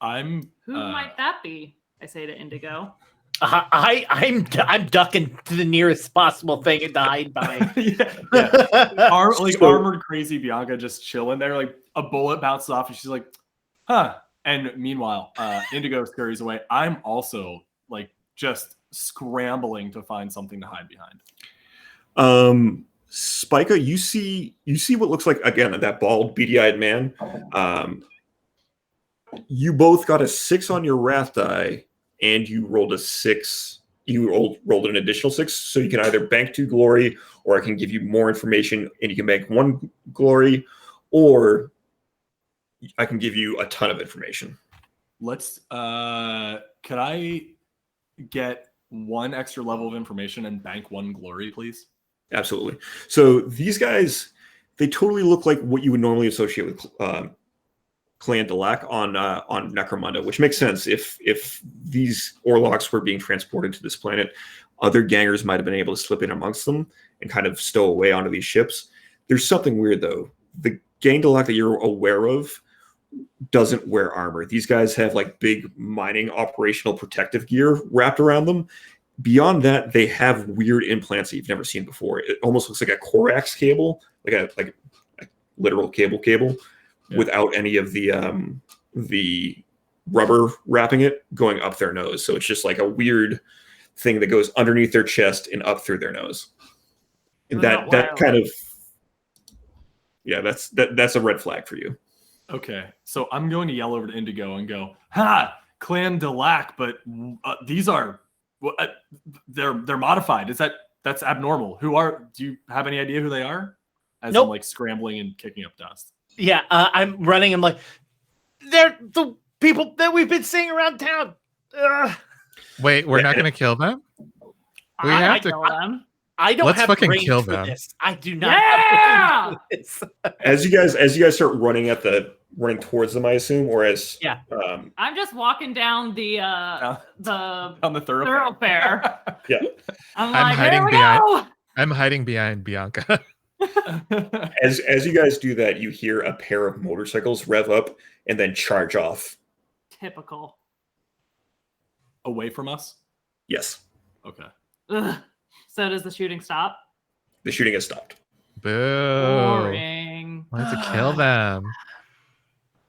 Who might that be? I say to Indigo. I'm ducking to the nearest possible thing to hide behind. Armored crazy Bianca just chilling there, like a bullet bounces off and she's like, huh. And meanwhile, Indigo scurries away. I'm also like just scrambling to find something to hide behind. Spica, you see what looks like, again, that bald, beady-eyed man. You both got a 6 on your wrath die, and you rolled a 6. You rolled an additional 6, so you can either bank 2 glory, or I can give you more information, and you can bank 1 glory, or I can give you a ton of information. Let's. Could I get 1 extra level of information and bank 1 glory, please? Absolutely. So these guys, they totally look like what you would normally associate with Clan Delac on Necromunda, which makes sense. If these Orlocks were being transported to this planet, other gangers might have been able to slip in amongst them and kind of stow away onto these ships. There's something weird, though. The gang Delac that you're aware of doesn't wear armor. These guys have like big mining operational protective gear wrapped around them. Beyond that, they have weird implants that you've never seen before. It almost looks like a Corax cable, like a literal cable, without any of the rubber wrapping it going up their nose. So it's just like a weird thing that goes underneath their chest and up through their nose. And that kind of, yeah, that's a red flag for you. Okay, so I'm going to yell over to Indigo and go, "Ha, Clan Delac, but these are they're modified. That's abnormal. Do you have any idea who they are?" As Nope. I'm like scrambling and kicking up dust. Yeah, I'm running. I'm like, they're the people that we've been seeing around town. Wait, we're not going to kill them? We have to kill them. I don't Let's have fucking brains kill for them. this. I do not. Yeah! Have brains for this. As you guys start running towards them, I assume, or as Yeah. I'm just walking down the On the thoroughfare. Yeah. I'm I'm like, hiding here we behind- go. I'm hiding behind Bianca. As you guys do that, you hear a pair of motorcycles rev up and then charge off. Typical. Away from us? Yes, Okay. Ugh. So does the shooting stop? the shooting has stopped. Boo. Boring. I have to kill them.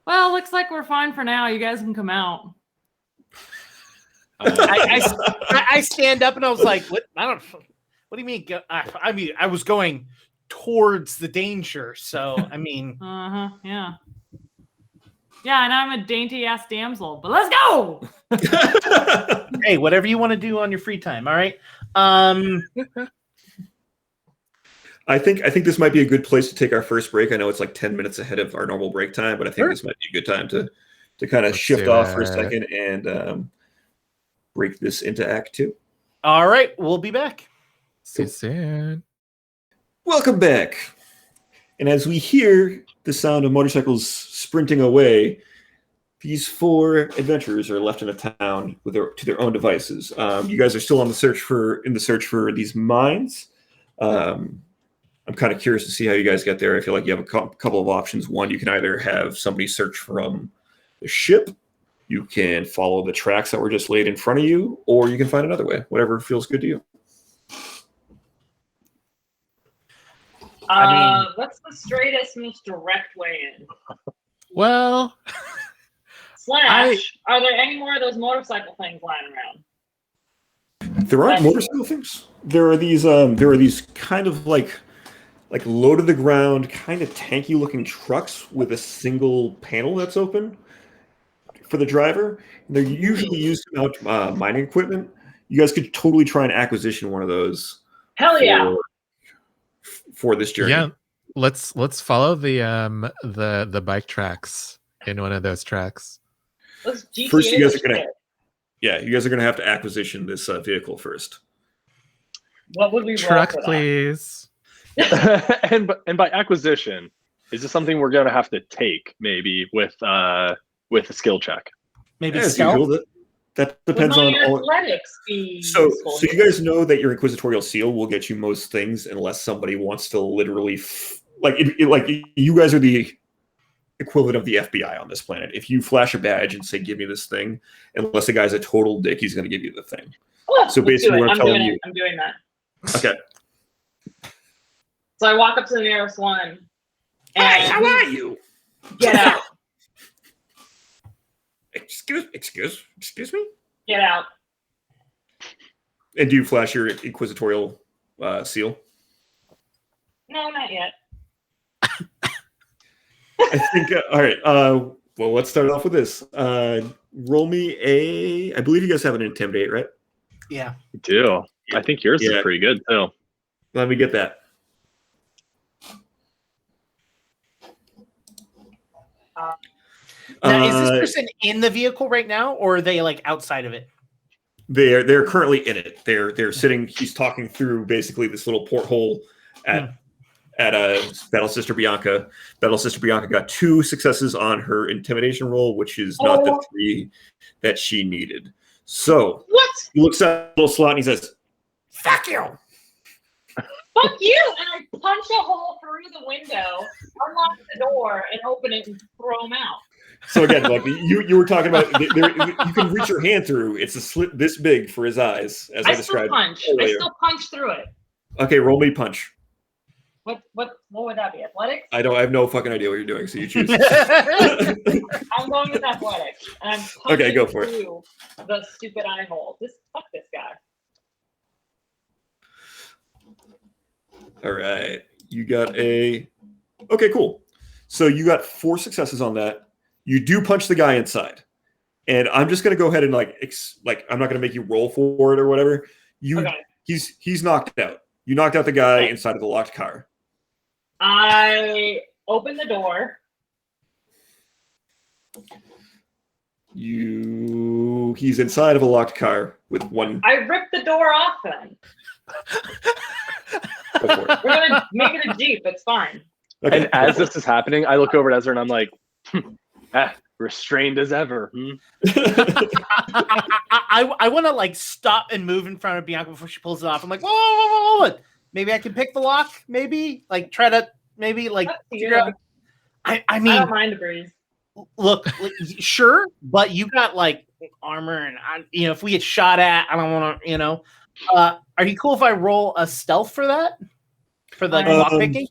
Well, looks like we're fine for now. You guys can come out. I stand up and I was like, "What? What do you mean?" I mean, I was going towards the danger. So I mean, Yeah. Yeah, and I'm a dainty ass damsel, but let's go. hey, whatever you want to do on your free time. All right. I think this might be a good place to take our first break. I know it's like 10 minutes ahead of our normal break time, but I think this might be a good time to kind of shift off for a second and break this into Act 2. All right, we'll be back. See you soon. Welcome back. And as we hear the sound of motorcycles sprinting away, these 4 adventurers are left in a town to their own devices. You guys are still in the search for these mines. I'm kind of curious to see how you guys get there. I feel like you have a couple of options. One, you can either have somebody search from the ship, you can follow the tracks that were just laid in front of you, or you can find another way. Whatever feels good to you. What's the straightest, most direct way in? Well, Are there any more of those motorcycle things lying around? There aren't motorcycle things. There are these kind of like low to the ground, kind of tanky looking trucks with a single panel that's open for the driver. They're usually used to mount mining equipment. You guys could totally try and acquisition one of those. Hell yeah! For this journey. Yeah, let's follow the bike tracks in one of those tracks. First, you guys are gonna have to acquisition this vehicle first. What would we truck, please? and by acquisition, is this something we're gonna have to take maybe with a skill check? Maybe stealth. That depends on athletics. So you guys know that your inquisitorial seal will get you most things unless somebody wants to literally like you guys are the equivalent of the FBI on this planet. If you flash a badge and say, give me this thing, unless the guy's a total dick, he's going to give you the thing. So basically what I'm telling you. I'm doing that. Okay. So I walk up to the nearest one. And hi, how are you? Get out. Excuse me? Get out. And do you flash your inquisitorial seal? No, not yet. I think, all right. Well, let's start off with this. Roll me I believe you guys have an intimidate, right? Yeah. We do. I think yours is pretty good, too. Let me get that. Now, is this person in the vehicle right now, or are they like outside of it? They're currently in it. They're sitting. He's talking through basically this little porthole at Battle Sister Bianca. Battle Sister Bianca got 2 successes on her intimidation roll, which is not the 3 that she needed. So he looks at the little slot and he says, "Fuck you." Fuck you! And I punch a hole through the window, unlock the door, and open it and throw him out. So again, like you were talking about, you can reach your hand through. It's a slit this big for his eyes, as I described earlier. I still punch through it. Okay, roll me punch. What would that be? Athletics? I have no fucking idea what you're doing, so you choose. I'm going with athletics. And I'm okay, go for it. The stupid eye hole. Fuck this guy. All right, you got okay, cool. So you got 4 successes on that. You do punch the guy inside, and I'm just gonna go ahead and I'm not gonna make you roll for it or whatever. He's knocked out. You knocked out the guy inside of the locked car. I open the door. He's inside of a locked car with one. I rip the door off then. Go for it. We're gonna make it a Jeep. It's fine. Okay. And as this is happening, I look over at Ezra and I'm like, restrained as ever. I want to like stop and move in front of Bianca before she pulls it off. I'm like, whoa. Maybe I can pick the lock. Maybe like try to figure out. I mean, I don't mind the breeze. Look, sure, but you got like armor, and if we get shot at, I don't want to. Are you cool if I roll a stealth for that? For the lock picking?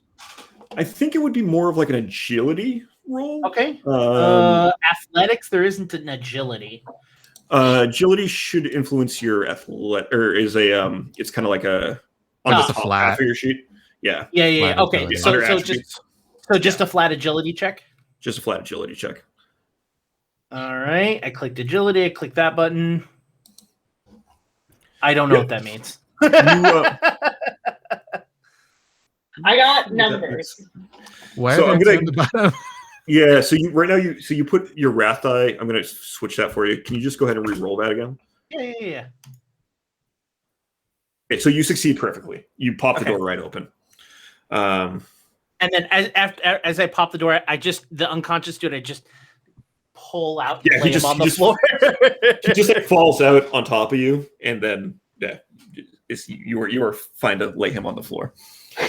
I think it would be more of like an agility roll. Okay. Athletics, there isn't an agility. Agility should influence your it's kind of like a just a flat for your sheet. Yeah. Yeah. Okay. So just a flat agility check. Just a flat agility check. All right. I clicked agility. I clicked that button. I don't know what that means. I got numbers. Why So are I'm there gonna- two on the bottom? Yeah, so you put your wrath die. I'm gonna switch that for you. Can you just go ahead and re-roll that again? Yeah. Okay, so you succeed perfectly. You pop the Okay. door right open. And then as I pop the door, the unconscious dude, I just pull out, Yeah, lay him on the floor. He just like falls out on top of you, and then you are fine to lay him on the floor. All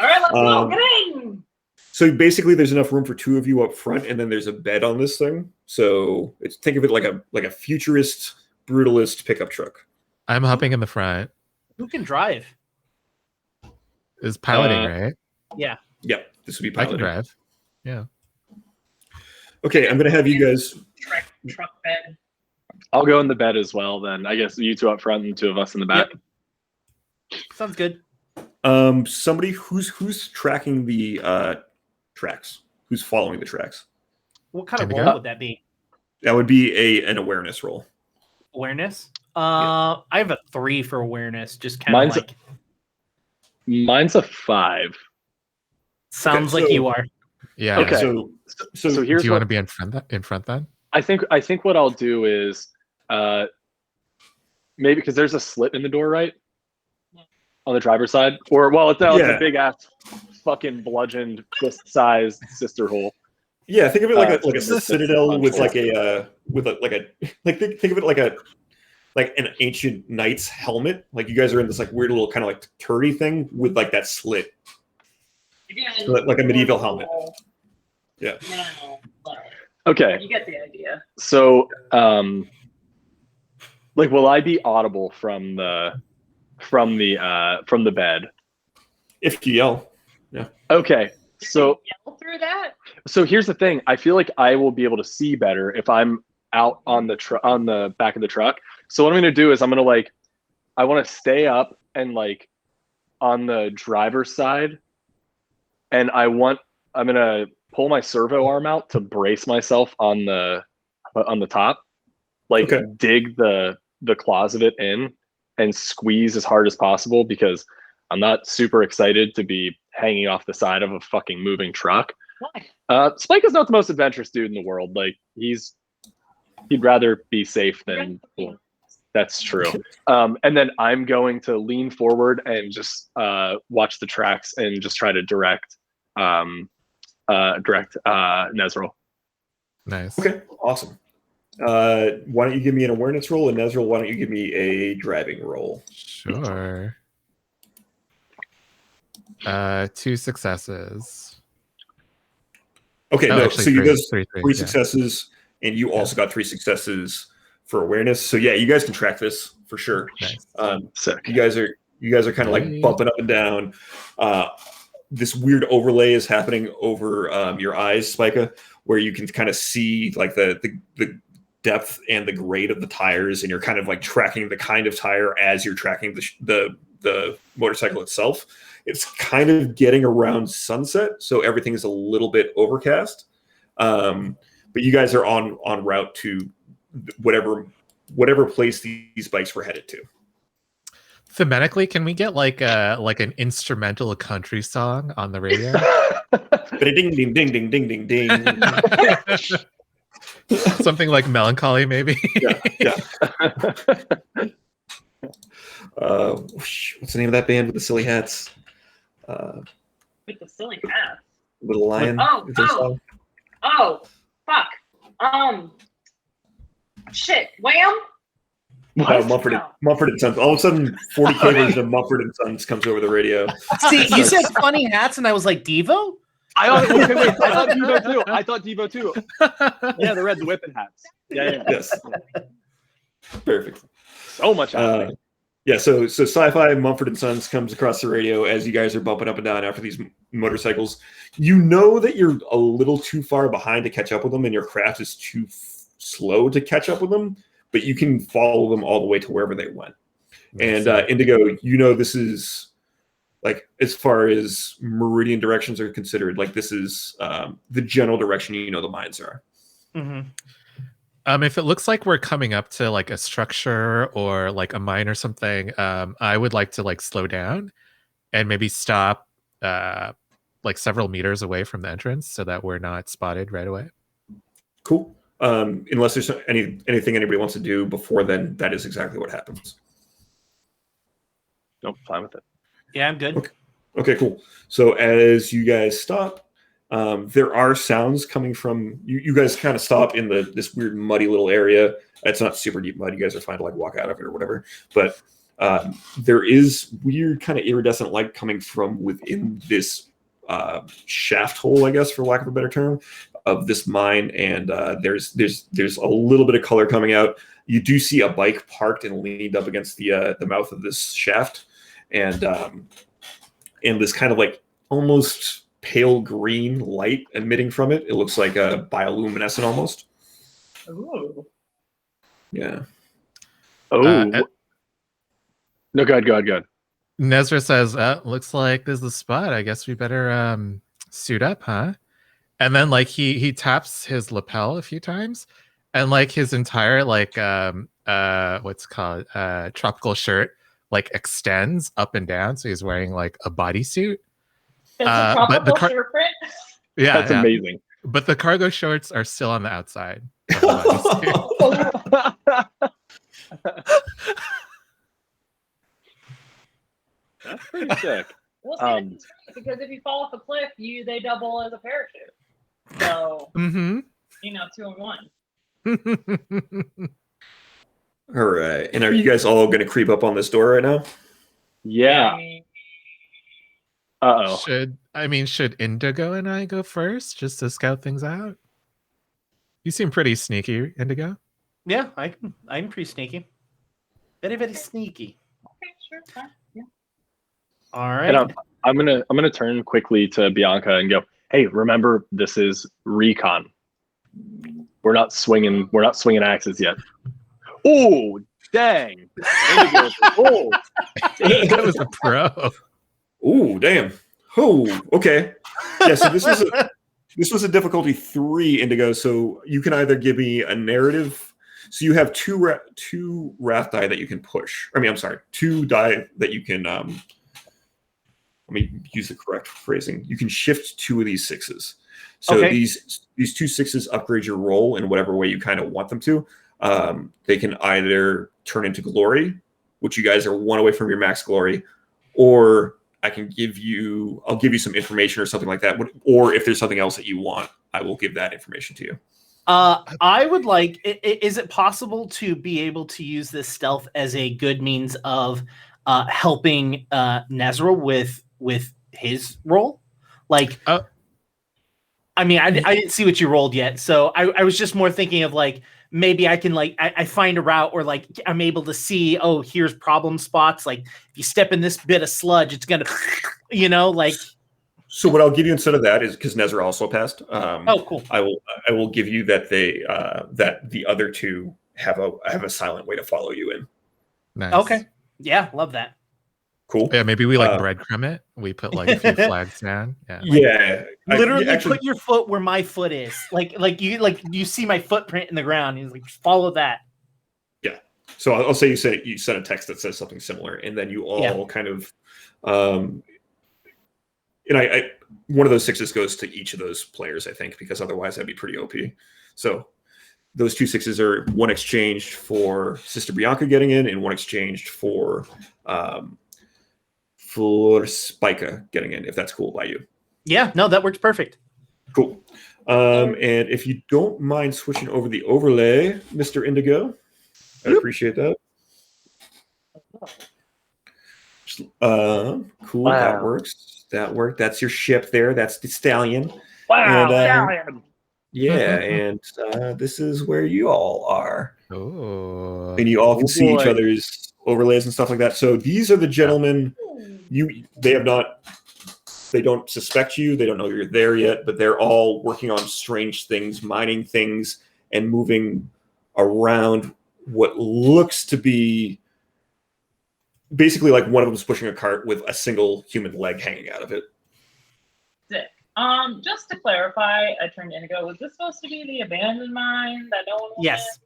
right, let's go. Get in. So basically, there's enough room for two of you up front, and then there's a bed on this thing. So think of it like a futurist, brutalist pickup truck. I'm hopping in the front. Who can drive? Is piloting, right? Yeah. Yep, this would be I can piloting. drive. Yeah. Okay, I'm gonna have you guys. Truck bed. I'll go in the bed as well. Then I guess you two up front and two of us in the back. Sounds good. Somebody who's tracking the tracks. Who's following the tracks? What kind of Indigo? roll would that be? That would be an awareness roll. Awareness? Yeah. I have a 3 for awareness. Just kind of like Mine's a 5. sounds Okay, like so- you are. Yeah. Okay. So So here's Do you what want to be in front then? I think what I'll do is maybe because there's a slit in the door, right? On the driver's side, or it's Yeah. a big ass fucking bludgeoned fist-sized sister hole. yeah, think of it like a This is citadel with fun. like think of it like an ancient knight's helmet. Like you guys are in this like weird little kind of like turrety thing with like that slit. Again, Like a medieval helmet. Yeah. No, but Okay, you get the idea. so will I be audible from the bed? If you yell. Okay, so Yell through that. so here's the thing. I feel like I will be able to see better if I'm out on the back of the truck. So what I'm gonna do is I want to stay up and like on the driver's side, and I'm gonna pull my servo arm out to brace myself on the top, like Okay. dig the claws of it in and squeeze as hard as possible because I'm not super excited to be hanging off the side of a fucking moving truck. Why? Spike is not the most adventurous dude in the world. Like he'd rather be safe than. Well, that's true. And then I'm going to lean forward and just watch the tracks and just try to direct Nezrel. Nice. Okay, awesome. Why don't you give me an awareness roll, and Nezrel, why don't you give me a driving roll? Sure. 2 successes. Okay, Oh, no, actually, so you three, guys three, three yeah. successes, and you also got 3 successes for awareness. So yeah, you guys can track this for sure. Nice. Sick. You guys are kind of like bumping up and down. This weird overlay is happening over your eyes, Spica, where you can kind of see like the depth and the grade of the tires, and you're kind of like tracking the kind of tire as you're tracking the motorcycle itself. It's kind of getting around sunset, so everything is a little bit overcast. But you guys are on route to whatever place these bikes were headed to. Thematically, can we get like an instrumental country song on the radio? Ding ding ding ding ding ding ding. Something like Melancholy, maybe. Yeah. What's the name of that band with the silly hats? With the silly hat. Little Lion. Oh, Is there a oh. song? Oh, fuck. Shit. Wham? Mumford and Sons. All of a sudden, 40K version of Mumford and Sons comes over the radio. See, you said funny hats, and I was like, Devo? I thought Devo too. Yeah, the red whipping hats. Yeah. Yes. Perfect. So much happening. Yeah, so Sci-Fi Mumford and Sons comes across the radio as you guys are bumping up and down after these motorcycles. You know that you're a little too far behind to catch up with them, and your craft is too slow to catch up with them, but you can follow them all the way to wherever they went. And Indigo, you know this is, like, as far as meridian directions are considered, like this is the general direction you know the mines are. Mm-hmm. If it looks like we're coming up to like a structure or like a mine or something, I would like to like slow down and maybe stop like several meters away from the entrance so that we're not spotted right away. Cool. Unless there's anything anybody wants to do before then, that is exactly what happens. Nope, fine with it. Yeah, I'm good. Okay, cool. So as you guys stop, there are sounds coming from you guys kind of stop in this weird muddy little area. It's not super deep mud. You guys are fine to like walk out of it or whatever. But there is weird kind of iridescent light coming from within this shaft hole, I guess, for lack of a better term, of this mine. And there's a little bit of color coming out. You do see a bike parked and leaned up against the mouth of this shaft, and this kind of like almost pale green light emitting from it. It looks like a bioluminescent almost. Ooh. Yeah. Oh. No, go ahead. Nezra says, looks like this is the spot. I guess we better suit up, huh? And then like he taps his lapel a few times, and like his entire like what's called tropical shirt like extends up and down, so he's wearing like a bodysuit. It's a tropical but shirt print. Yeah, That's amazing. But the cargo shorts are still on the outside. Of the That's pretty sick. Well, see, that's great, because if you fall off a cliff, they double as a parachute. So, mm-hmm. 2 in 1. All right. And are you guys all going to creep up on this door right now? Yeah. Uh-oh. Should Indigo and I go first just to scout things out? You seem pretty sneaky, Indigo. Yeah, I'm pretty sneaky. Very, very sneaky. Okay, sure. Fine. Yeah. All right. And I'm gonna turn quickly to Bianca and go, hey, remember this is recon. We're not swinging axes yet. Oh, dang. Indigo. Oh. That was a pro. Ooh, damn. Oh, okay. Yeah, so this was a difficulty 3, Indigo. So you can either give me a narrative. So you have two wrath die that you can push. I mean, I'm sorry, 2 die that you can. Let me use the correct phrasing. You can shift 2 of these 6s. So Okay. these 2 6s upgrade your roll in whatever way you kind of want them to. They can either turn into glory, which you guys are 1 away from your max glory, or I'll give you some information or something like that. Or if there's something else that you want, I will give that information to you. I would like. Is it possible to be able to use this stealth as a good means of helping Nezra with his role? Like, I mean, I didn't see what you rolled yet, so I was just more thinking of like maybe I can like I find a route, or like I'm able to see, oh, here's problem spots. Like if you step in this bit of sludge, it's gonna, like. So what I'll give you instead of that is, because Nezra also passed. Oh, cool. I will give you that that the other 2 have a silent way to follow you in. Nice. Okay. Yeah, love that. Cool. Yeah, maybe we like breadcrumb it. We put like a few flags down. Yeah. Yeah. Literally put your foot where my foot is. Like you see my footprint in the ground. He's like, follow that. Yeah. So I'll say you sent a text that says something similar, and then you all kind of and I one of those 6s goes to each of those players, I think, because otherwise that'd be pretty OP. So those 2 6s are 1 exchanged for Sister Bianca getting in, and 1 exchanged for Spica getting in, if that's cool by you. Yeah, no, that works perfect. Cool. And if you don't mind switching over the overlay, Mr. Indigo, I'd appreciate that. Cool. Wow. That works. That worked. That's your ship there. That's the stallion. Wow. And, yeah, and this is where you all are. Oh. And you all can see each boy. other's overlays and stuff like that. So these are the gentlemen. They don't suspect you. They don't know you're there yet, but they're all working on strange things, mining things, and moving around what looks to be basically like one of them's pushing a cart with a single human leg hanging out of it. Sick. Just to clarify, I turned Indigo. Was this supposed to be the abandoned mine that no one was Yes.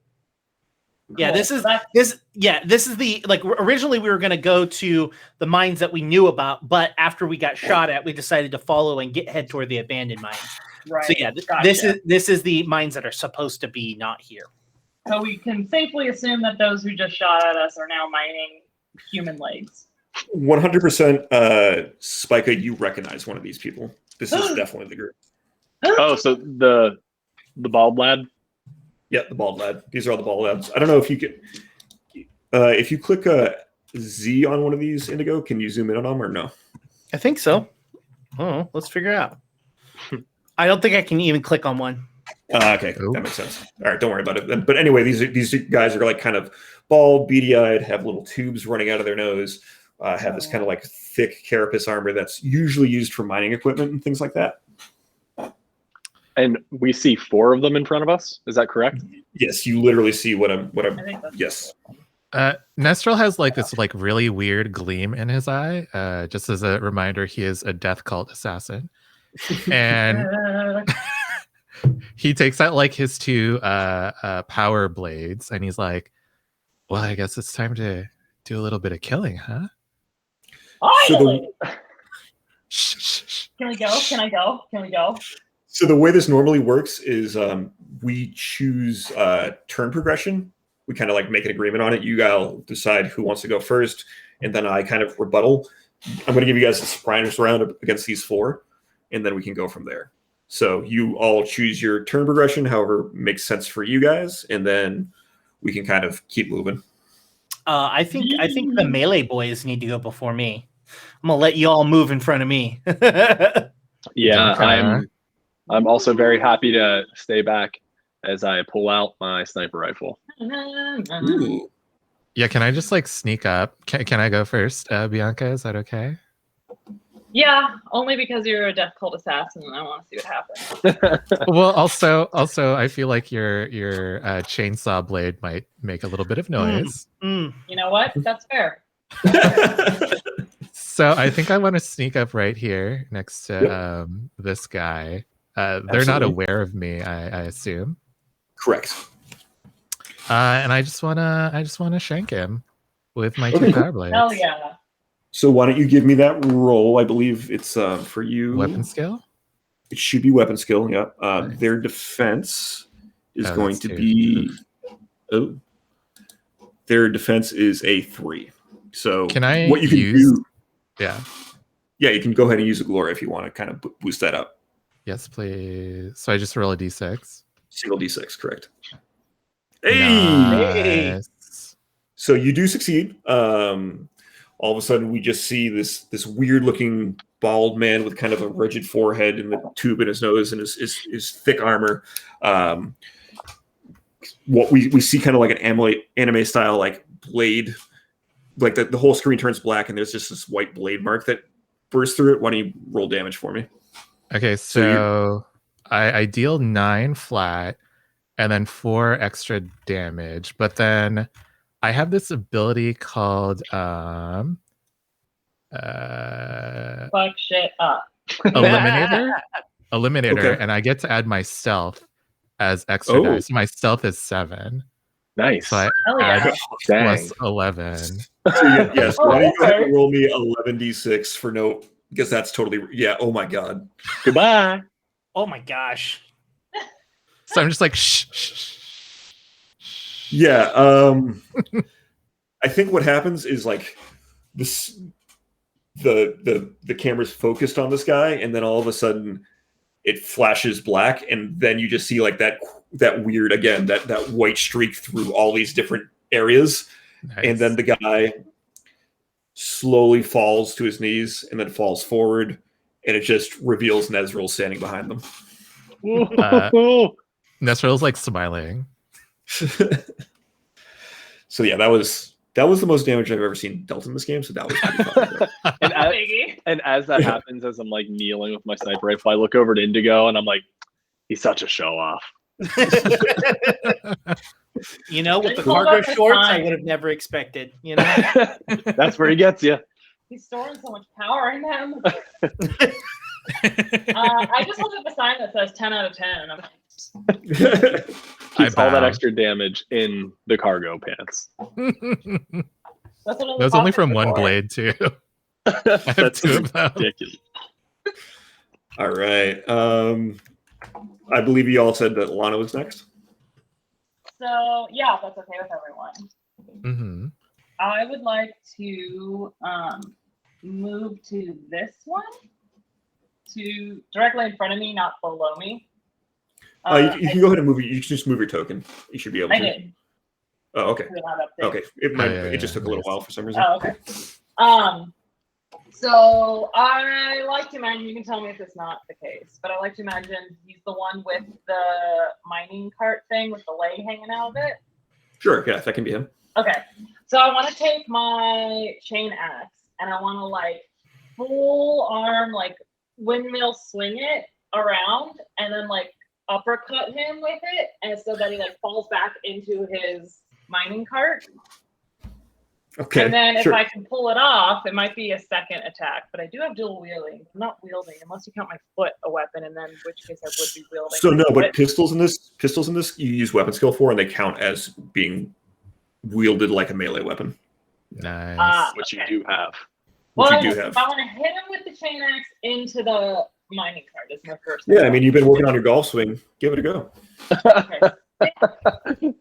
Yeah, Cool. this is That's- this is the like originally we were gonna go to the mines that we knew about, but after we got shot at, we decided to follow and head toward the abandoned mines. right. So yeah, Gotcha. this is the mines that are supposed to be not here. So we can safely assume that those who just shot at us are now mining human legs. 100%, Spica, you recognize one of these people. This is definitely the group. Oh, so the bald lad. Yeah, the bald lad. These are all the bald lads. I don't know if you could, if you click Z on one of these, Indigo, can you zoom in on them or no? I think so. Oh, let's figure it out. I don't think I can even click on one. Okay, that makes sense. All right, don't worry about it. But anyway, these guys are like kind of bald, beady-eyed, have little tubes running out of their nose, have this kind of like thick carapace armor that's usually used for mining equipment and things like that. And we see 4 of them in front of us. Is that correct? Yes, you literally see what I'm. I think that's Yes. Nestrel has like this like really weird gleam in his eye. Just as a reminder, he is a death cult assassin, and he takes out like his 2 power blades, and he's like, "Well, I guess it's time to do a little bit of killing, huh?" Finally! Shh, shh, shh. Can we go? Can I go? Can we go? So the way this normally works is we choose turn progression. We kind of like make an agreement on it. You guys decide who wants to go first, and then I kind of rebuttal. I'm going to give you guys a surprise round against these 4, and then we can go from there. So you all choose your turn progression, however makes sense for you guys, and then we can kind of keep moving. I think the melee boys need to go before me. I'm gonna let you all move in front of me. Yeah, Okay. I'm also very happy to stay back as I pull out my sniper rifle. Ooh. Yeah, can I just like sneak up? Can I go first, Bianca? Is that okay? Yeah, only because you're a death cult assassin and I want to see what happens. Well, also, I feel like your chainsaw blade might make a little bit of noise. You know what? That's fair. So I think I want to sneak up right here next to this guy. They're not Absolutely. aware of me, I assume. Correct. And I just wanna shank him with my 2 Okay. power blades. Hell yeah. So why don't you give me that roll? I believe it's for you. Weapon skill? It should be weapon skill. Yeah. Nice. Their defense is Oh, going that's to 2. be. Oh. Their defense is a 3. So Can I what you can use- do? Yeah. Yeah, you can go ahead and use a glory if you want to kind of boost that up. Yes, please. So I just roll a d6. Single D6, correct. Hey! Nice. So you do succeed. All of a sudden, we just see this weird looking bald man with kind of a rigid forehead and the tube in his nose and his thick armor. What we see kind of like an anime style like blade, like the whole screen turns black and there's just this white blade mark that bursts through it. Why don't you roll damage for me? Okay, so I deal 9 flat and then 4 extra damage, but then I have this ability called Fuck shit up. Eliminator, Okay. and I get to add my stealth as extra Oh. dice. My stealth is 7, Nice. so I Hell yeah. add Dang. plus 11. So yes, why don't you go ahead Okay. and roll me 11d6 for no, because that's totally, yeah, oh my god. Goodbye. Oh my gosh. So I'm just like shh, shh, shh. Yeah, I think what happens is like this, the camera's focused on this guy, and then all of a sudden it flashes black, and then you just see like that weird again that white streak through all these different areas, Nice. and then the guy slowly falls to his knees and then falls forward, and it just reveals Nezril standing behind them. Nesrel's like smiling. So yeah, that was the most damage I've ever seen dealt in this game. So that was pretty fun. and, as, Biggie. and as that happens, as I'm like kneeling with my sniper rifle, I look over to Indigo and I'm like, he's such a show off. You know, with the Hold cargo up the shorts, I time. would have never expected. You know, That's where he gets you. He's storing so much power in him. I just looked at the sign that says 10 out of 10. And I'm like, keeps all that bow. extra damage in the cargo pants. That's what all the Those only pockets from are one for. blade too. I have That's two of them. ridiculous. All right. I believe you all said that Lana was next. So yeah, if that's okay with everyone. Mm-hmm. I would like to move to this one, to directly in front of me, not below me. You can go ahead and move. You can just move your token. You should be able to. I did. Oh, okay. Put it on up there. Okay. It just yeah, took a little nice. while for some reason. Oh, okay. So I like to imagine, you can tell me if it's not the case, but I like to imagine he's the one with the mining cart thing with the leg hanging out of it. Sure. Yeah, that can be him. Okay. So I want to take my chain axe and I want to like full arm, like windmill swing it around and then like uppercut him with it. And so that he like falls back into his mining cart. Okay. And then if sure. I can pull it off, it might be a second attack. But I do have dual wielding. I'm not wielding unless you count my foot a weapon, and then in which case I would be wielding. So no, but But pistols in this you use weapon skill for, and they count as being wielded like a melee weapon. Nice. Which you okay. do have. Which Well, you do have. I want to hit him with the chain axe into the mining cart. Is my first. Yeah, I mean you've been working on your golf swing. Give it a go. Okay.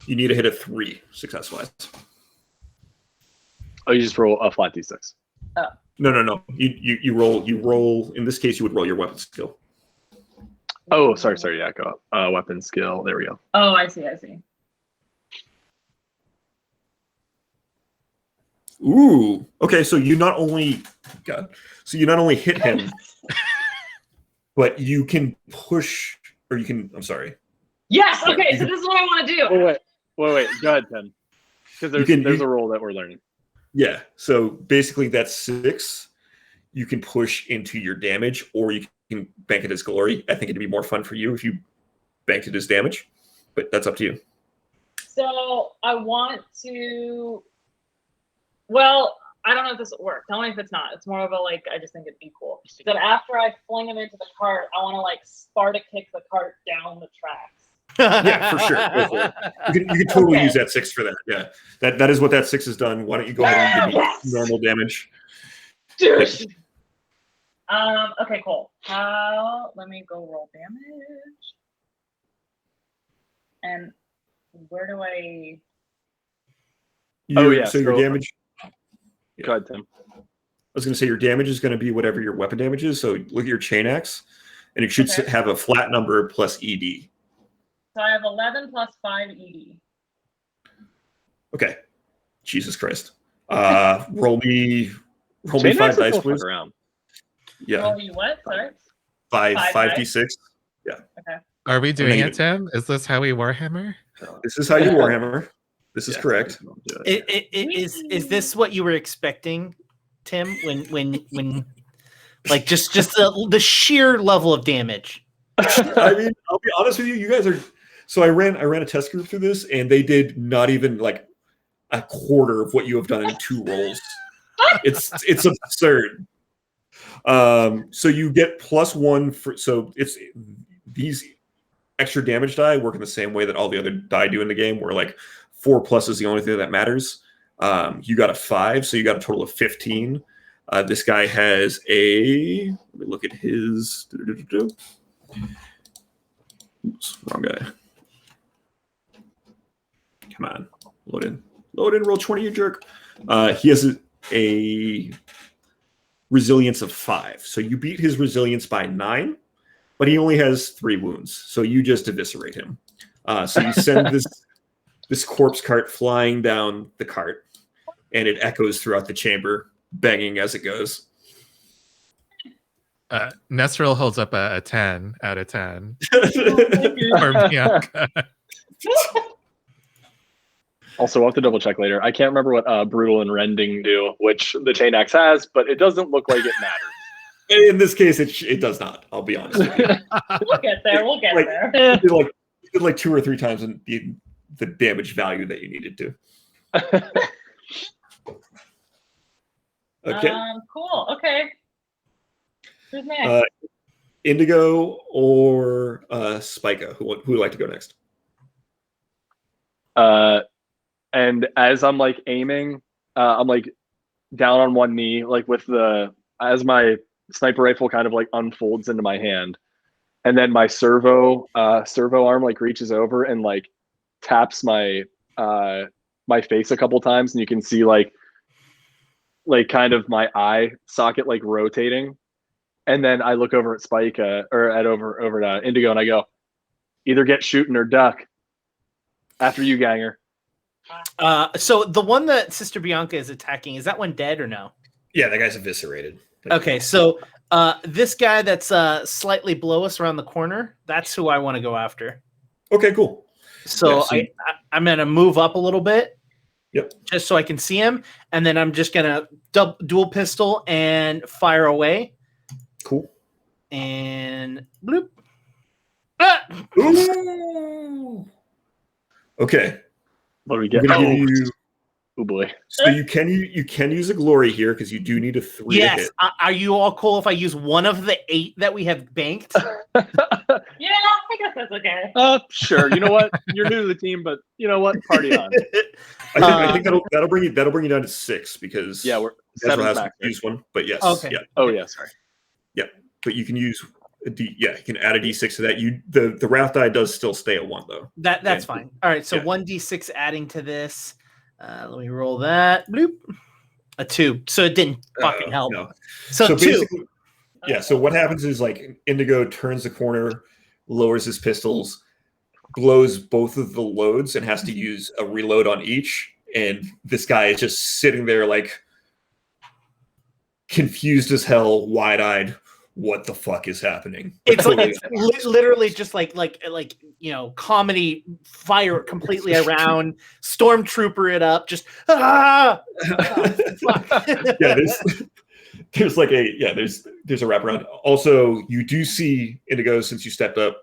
You need to hit a 3 success-wise. Oh, you just roll a flat d6. No. You roll. In this case, you would roll your weapon skill. Oh, sorry. Yeah, go up. Weapon skill. There we go. Oh, I see. Ooh. Okay, so you not only hit him, but you can push, or you can. I'm sorry. Yes. Okay. So this is what I want to do. Wait. Go ahead, Tim. Because there's a role that we're learning. Yeah. So basically, that's 6. You can push into your damage, or you can bank it as glory. I think it'd be more fun for you if you banked it as damage, but that's up to you. So I want to. Well, I don't know if this will work. Tell me if it's not. It's more of a like. I just think it'd be cool. That after I fling him into the cart, I want to like Sparta kick the cart down the tracks. Yeah, for sure. Go for it. You can totally use that 6 for that. Yeah, that is what that 6 has done. Why don't you go ahead and give me normal damage? Dude. Okay, cool. Let me go roll damage. And where do I? So your damage. Go ahead, Tim. I was going to say your damage is going to be whatever your weapon damage is. So look at your chain axe, and it should have a flat number plus ED. So I have 11 plus 5 ED. Okay. Jesus Christ. Roll me 5 dice, please. Around. Yeah. Roll you what? Sorry. 5d6. Yeah. Okay. Are we doing it, Tim? Is this how we Warhammer? This is how you Warhammer. This is correct. Is this what you were expecting, Tim? When like just the sheer level of damage? I mean, I'll be honest with you. You guys are. So I ran a test group through this, and they did not even like a quarter of what you have done in 2 rolls. It's absurd. So you get +1 for. So it's these extra damage die work in the same way that all the other die do in the game, where like 4+ is the only thing that matters. You got a 5, so you got a total of 15. This guy has a. Let me look at his. Oops, wrong guy. Come on, load in, roll 20, you jerk. He has a resilience of 5, so you beat his resilience by 9, but he only has 3 wounds, so you just eviscerate him. So you send this corpse cart flying down the cart, and it echoes throughout the chamber, banging as it goes. Nesril holds up a 10 out of 10 Oh, for Bianca. Also, we'll have to double check later. I can't remember what Brutal and Rending do, which the chain axe has, but it doesn't look like it matters. In this case, it does not. I'll be honest with you. We'll get there. We'll get there. You did like 2 or 3 times the damage value that you needed to. Okay. Cool. Okay. Who's next? Indigo or Spica? Who would like to go next? And as I'm like aiming, I'm like down on one knee, like as my sniper rifle kind of like unfolds into my hand, and then my servo arm like reaches over and like taps my face a couple times, and you can see like kind of my eye socket like rotating, and then I look over at Spica or over at Indigo, and I go, either get shooting or duck. After you, Ganger. So the one that Sister Bianca is attacking, is that one dead or no? Yeah, that guy's eviscerated. Okay, so this guy that's slightly below us around the corner, that's who I want to go after. Okay, cool. So Yeah, I'm going to move up a little bit. Yep. Just so I can see him. And then I'm just going to dual pistol and fire away. Cool. And bloop. Ah! Ooh. Okay. What do we get? Oh boy. So you can use a glory here because you do need a 3 to Yes. hit. Are you all cool if I use one of the 8 that we have banked? Yeah, I guess that's okay. Sure. You know what? You're new to the team, but you know what? Party on. I think that'll bring you down to 6 because We're Ezra 7 has back. to use one. But yes. Okay. Yeah. Oh yeah, sorry. Yeah. But you can use you can add a D6 to that. The wrath die does still stay at 1 though. That's fine. All right, so Yeah. 1d6 adding to this. Let me roll that. Bloop. A 2. So it didn't fucking help. No. So 2. basically, yeah. So what happens is like Indigo turns the corner, lowers his pistols, blows both of the loads, and has to use a reload on each. And this guy is just sitting there like confused as hell, wide-eyed. What the fuck is happening? It's literally just like comedy fire completely around, stormtrooper it up, just fuck. Yeah, there's like there's a wraparound. Also, you do see Indigo since you stepped up,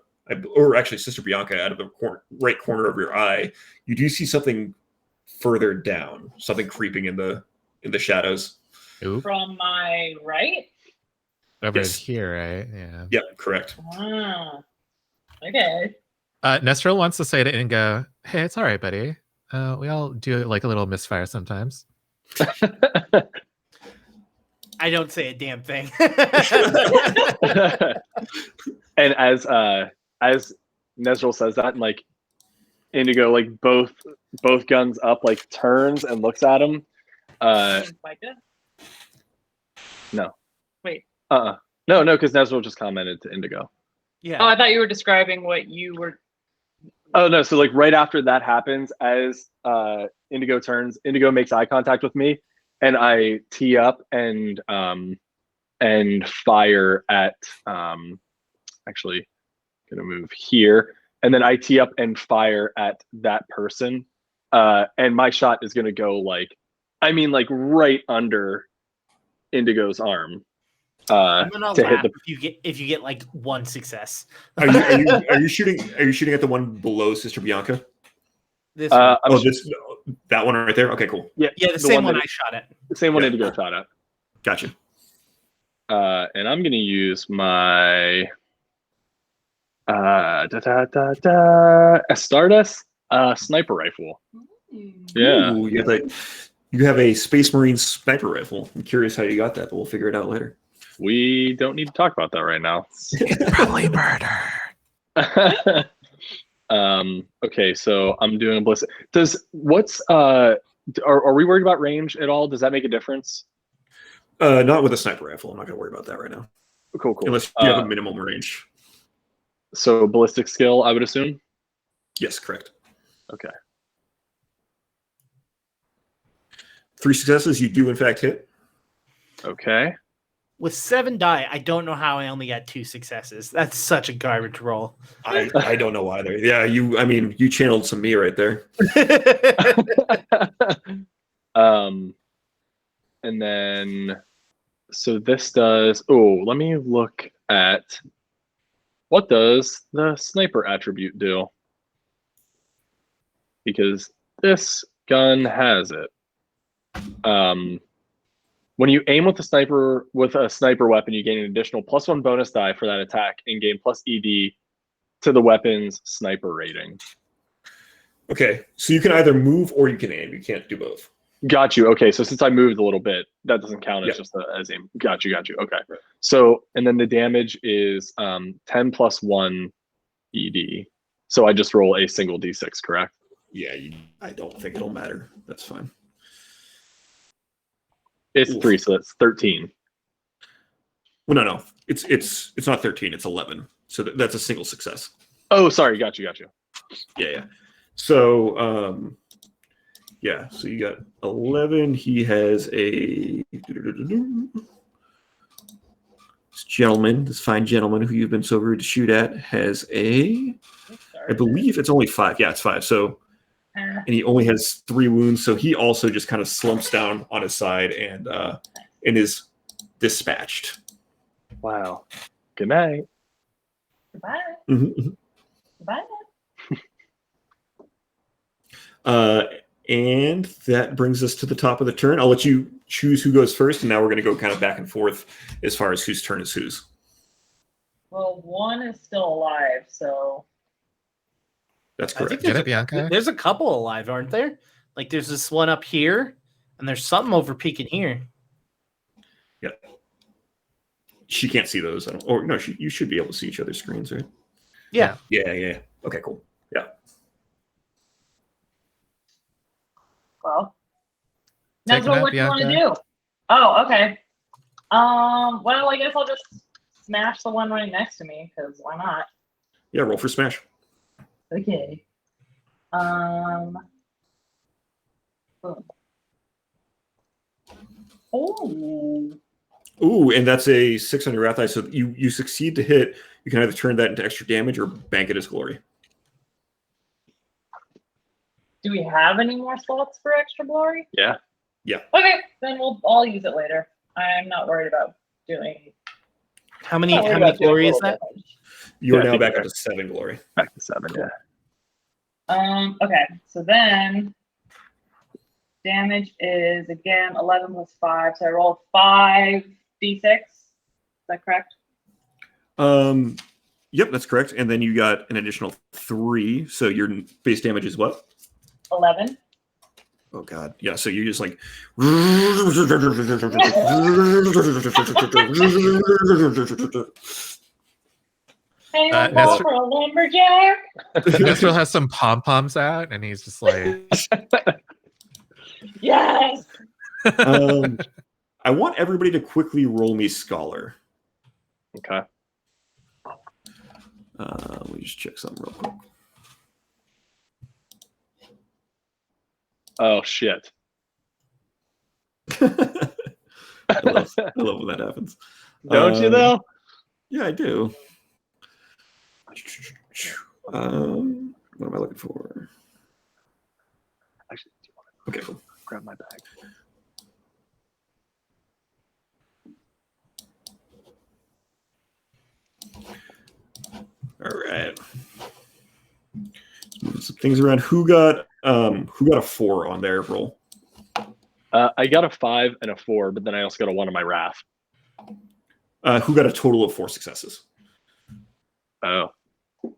or actually Sister Bianca out of the right corner of your eye. You do see something further down, something creeping in the shadows. Oop. From my right? Over Yes. here, right? Yeah. Yep, correct. Ah, okay. Nestril wants to say to Ingo, "Hey, it's all right, buddy. We all do like a little misfire sometimes." I don't say a damn thing. And as Nezril says that, and like Indigo, like both guns up, like turns and looks at him. Spica? No. Wait. No, because Nezril just commented to Indigo. Yeah. Oh, I thought you were describing what you were. Oh no! So like right after that happens, as Indigo turns, Indigo makes eye contact with me, and I tee up and fire at. Actually, gonna move here, and then I tee up and fire at that person, and my shot is gonna go like right under Indigo's arm. I'm gonna to laugh hit if you get like 1 success. Are you shooting at the one below Sister Bianca? This one. That one right there. Okay, cool. Yeah, The same one I shot at. The same one Yeah. Indigo shot at. Gotcha. And I'm gonna use my Astartes sniper rifle. Yeah. Ooh, you have a Space Marine sniper rifle. I'm curious how you got that, but we'll figure it out later. We don't need to talk about that right now. Probably murder. Okay, so I'm doing a ballistic. Are we worried about range at all? Does that make a difference? Not with a sniper rifle. I'm not going to worry about that right now. Cool. Unless you have a minimum range. So ballistic skill, I would assume? Yes, correct. Okay. 3 successes, you do in fact hit. Okay. With 7 die, I don't know how I only got 2 successes. That's such a garbage roll. I don't know either. Yeah, you channeled some me right there. And then, so this does, let me look at, what does the sniper attribute do? Because this gun has it. When you aim with a sniper weapon, you gain an additional +1 bonus die for that attack and gain plus ED to the weapon's sniper rating. Okay, so you can either move or you can aim. You can't do both. Got you. Okay, so since I moved a little bit, that doesn't count as just as aim. Got you. Okay. Right. So, and then the damage is 10 + 1 ED. So I just roll a single D6, correct? Yeah, I don't think it'll matter. That's fine. It's Oof. 3, so that's 13. Well, no. It's not 13. It's 11. So that's a single success. Oh, sorry. Got you. Yeah. So, so you got 11. He has a this fine gentleman who you've been so rude to shoot at has I believe it's only 5. Yeah, it's 5. So, and he only has 3 wounds. So he also just kind of slumps down on his side and is dispatched. Wow. Good night. Goodbye. Mm-hmm. Goodbye. And that brings us to the top of the turn. I'll let you choose who goes first, and now we're going to go kind of back and forth as far as whose turn is whose. Well, one is still alive, so That's I think correct. Get it, Bianca? There's a couple alive, aren't there? Like there's this one up here, and there's something over peeking here. Yeah. She can't see those. You should be able to see each other's screens, right? Yeah. Yeah. Okay, cool. Yeah. well. Take That's it out, what you want to Bianca. do. Oh, okay. Well, I guess I'll just smash the one right next to me, because why not? Yeah, roll for smash. Okay. Boom. Oh. Ooh, and that's a 6 on your wrath die. So you succeed to hit. You can either turn that into extra damage or bank it as glory. Do we have any more slots for extra glory? Yeah. Okay, then I'll use it later. I'm not worried about doing. How many glory is that? You are Yeah, I now think back you're up to 7 glory. Back to 7, yeah. Okay, so then damage is again 11 + 5. So I roll 5d6. Is that correct? Yep, that's correct. And then you got an additional 3. So your base damage is what? 11. Oh god, yeah. So you just like. Hey, Nestor- for a lumberjack. Nestor has some pom poms out, and he's just like, Yes. I want everybody to quickly roll me Scholar. Okay. Let me just check something real quick. Oh, shit. I love when that happens. Don't you, though? Yeah, I do. What am I looking for? Actually, do you want Okay, cool. to grab my bag? All right. Just moving some things around. Who got a 4 on their roll? I got a 5 and a 4, but then I also got a 1 on my wrath. Who got a total of 4 successes? Oh. Oh,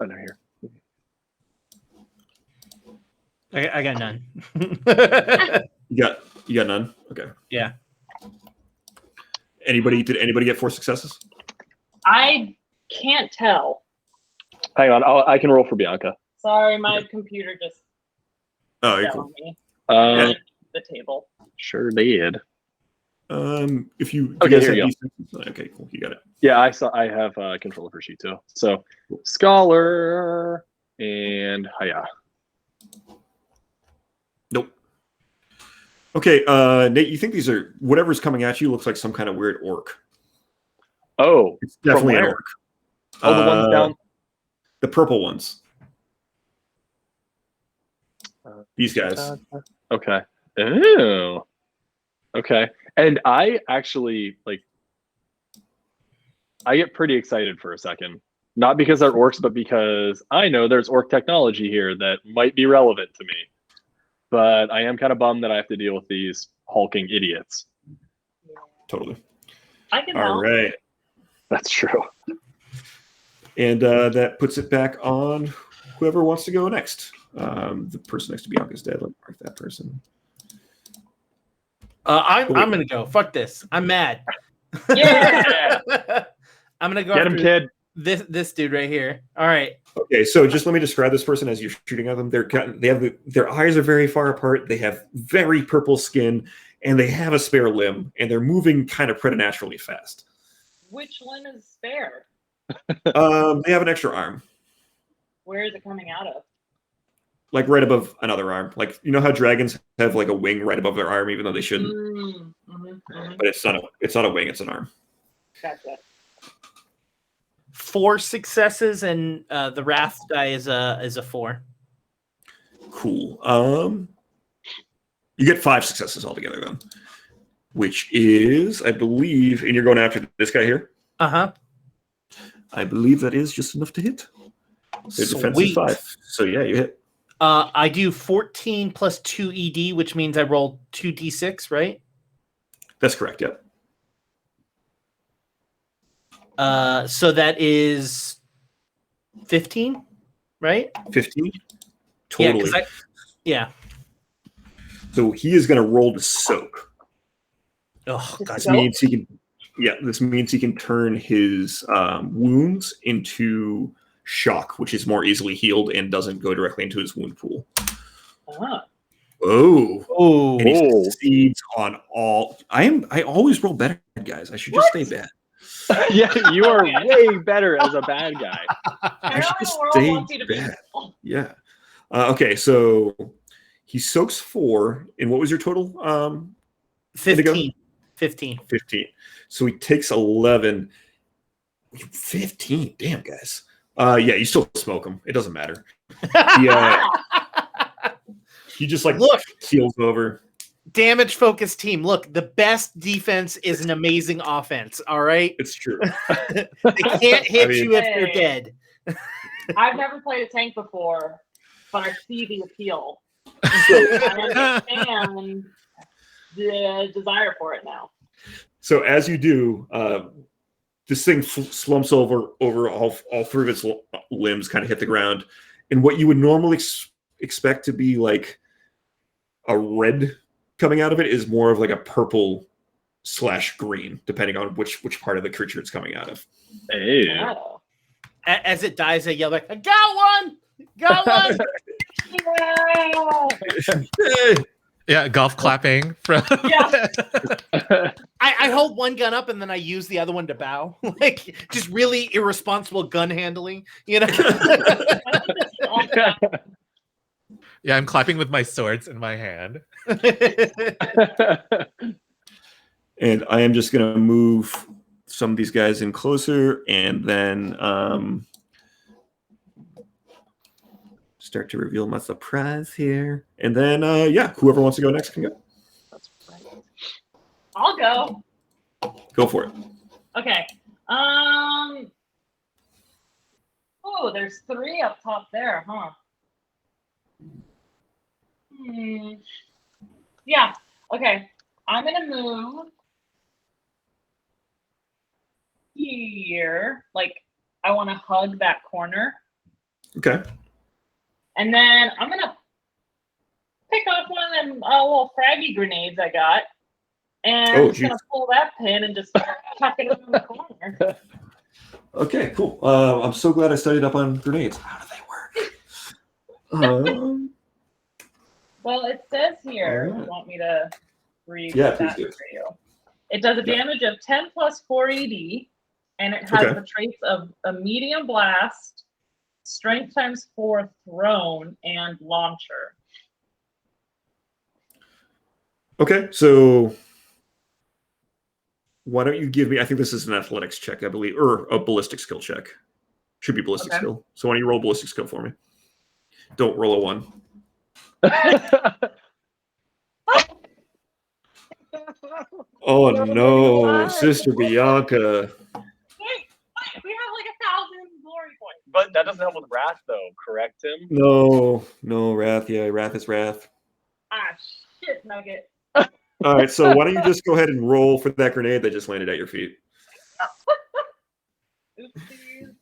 no, here. I got none. You got none? Okay. Yeah. Did anybody get 4 successes? I can't tell. Hang on, I can roll for Bianca. Sorry, my computer just Oh, you're fell cool. on me. Um, The table. Sure did. If you Okay, guys here you have these- okay, cool. You got it. Yeah, I have control of her sheet too. So, Scholar and Haya. Nope. Okay, Nate, you think these are whatever's coming at you looks like some kind of weird orc? Oh, It's definitely an where? orc. Oh, the ones down. The purple ones. These guys. Okay. Oh. Okay. And I actually I get pretty excited for a second. Not because they're orcs, but because I know there's orc technology here that might be relevant to me. But I am kind of bummed that I have to deal with these hulking idiots. Totally. I can All help. right. That's true. And that puts it back on whoever wants to go next. The person next to Bianca's dead. Let me mark that person. I'm gonna go. Fuck this. I'm mad. Yeah. I'm gonna go Get him, after kid. this dude right here. All right. Okay, so just let me describe this person as you're shooting at them. Their eyes are very far apart. They have very purple skin, and they have a spare limb, and they're moving kind of preternaturally fast. Which limb is spare? They have an extra arm, Where is it coming out of? like right above another arm. Like you know how dragons have like a wing right above their arm, even though they shouldn't. But it's not a wing; it's an arm. Gotcha. 4 successes, and the wrath die is a 4. Cool. You get 5 successes altogether then, which is, I believe, and you're going after this guy here. Uh-huh. I believe that is just enough to hit. Their defense is 5. So yeah, you hit. I do 14 plus 2 ED, which means I roll 2d6, right? That's correct. Yep. So that is 15, right? 15. Totally. Yeah. So he is going to roll to soak. Oh God. This means he can. Yeah, this means he can turn his wounds into shock, which is more easily healed and doesn't go directly into his wound pool. Ah. Oh, and he succeeds on all. I always roll better, guys. I should just stay bad. Yeah, you are way better as a bad guy. I should Apparently just the world stay wants you to be bad. evil. Yeah. Okay, so he soaks 4. And what was your total? 15. 15. 15. So he takes 11. 15. Damn, guys. Yeah, you still smoke him. It doesn't matter. He just like keels over. Damage focused team. Look, the best defense is an amazing offense. All right. It's true. They can't hit you if they're dead. I've never played a tank before, but I see the appeal. I understand the desire for it now. So as you do, this thing slumps over all 3 of its limbs, kind of hit the ground, and what you would normally expect to be like a red coming out of it is more of like a purple/green, depending on which part of the creature it's coming out of. Hey. Wow. As it dies, I yell like, "I got one! Got one!" Yeah, golf clapping from. Yeah. I hold one gun up and then I use the other one to bow, like just really irresponsible gun handling, you know. Yeah, I'm clapping with my swords in my hand. And I am just going to move some of these guys in closer and then start to reveal my surprise here. And then, yeah, whoever wants to go next can go. I'll go. Go for it. Okay. Oh, there's 3 up top there, huh? Yeah. Okay. I'm gonna move here. Like, I want to hug that corner, Okay. and then I'm gonna pick up one of them little fraggy grenades I got, and I'm just gonna pull that pin and just chuck it in the corner. Okay, cool. I'm so glad I studied up on grenades. How do they work? Well, it says here, All right. you want me to read Yeah, that please do. for you. It does a damage of 10 plus 4 ED, and it has the traits of a medium blast, strength times 4 thrown, and launcher. Okay, so why don't you give me, I think this is an athletics check, I believe, or a ballistic skill check. Should be ballistic skill. So why don't you roll ballistic skill for me? Don't roll a 1. Oh no, Sister Bianca. Wait, we have like 1,000 glory points. But that doesn't help with wrath, though. Correct him. No, Wrath. Yeah, Wrath is Wrath. Ah, shit, Nugget. All right, so why don't you just go ahead and roll for that grenade that just landed at your feet? Oopsies.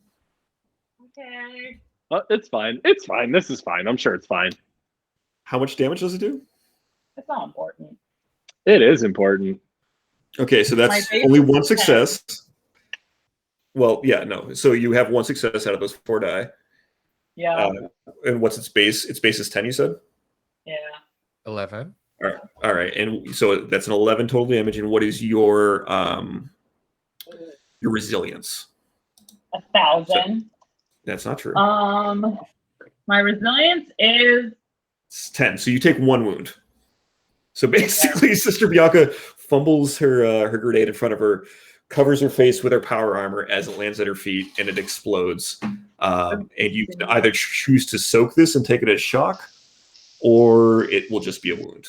Okay. It's fine. It's fine. This is fine. I'm sure it's fine. How much damage does it do? It's not important. It is important. Okay, so that's My base only is one 10. success. Well, yeah, no. So you have one success out of those 4 die. Yeah. And what's its base? Its base is 10, you said? Yeah. 11. All right. And so that's an 11 total damage. And what is your resilience? 1,000. That's not true. My resilience is It's 10. So you take 1 wound. So basically, Sister Bianca fumbles her grenade in front of her, covers her face with her power armor as it lands at her feet, and it explodes. And you can either choose to soak this and take it as shock, or it will just be a wound.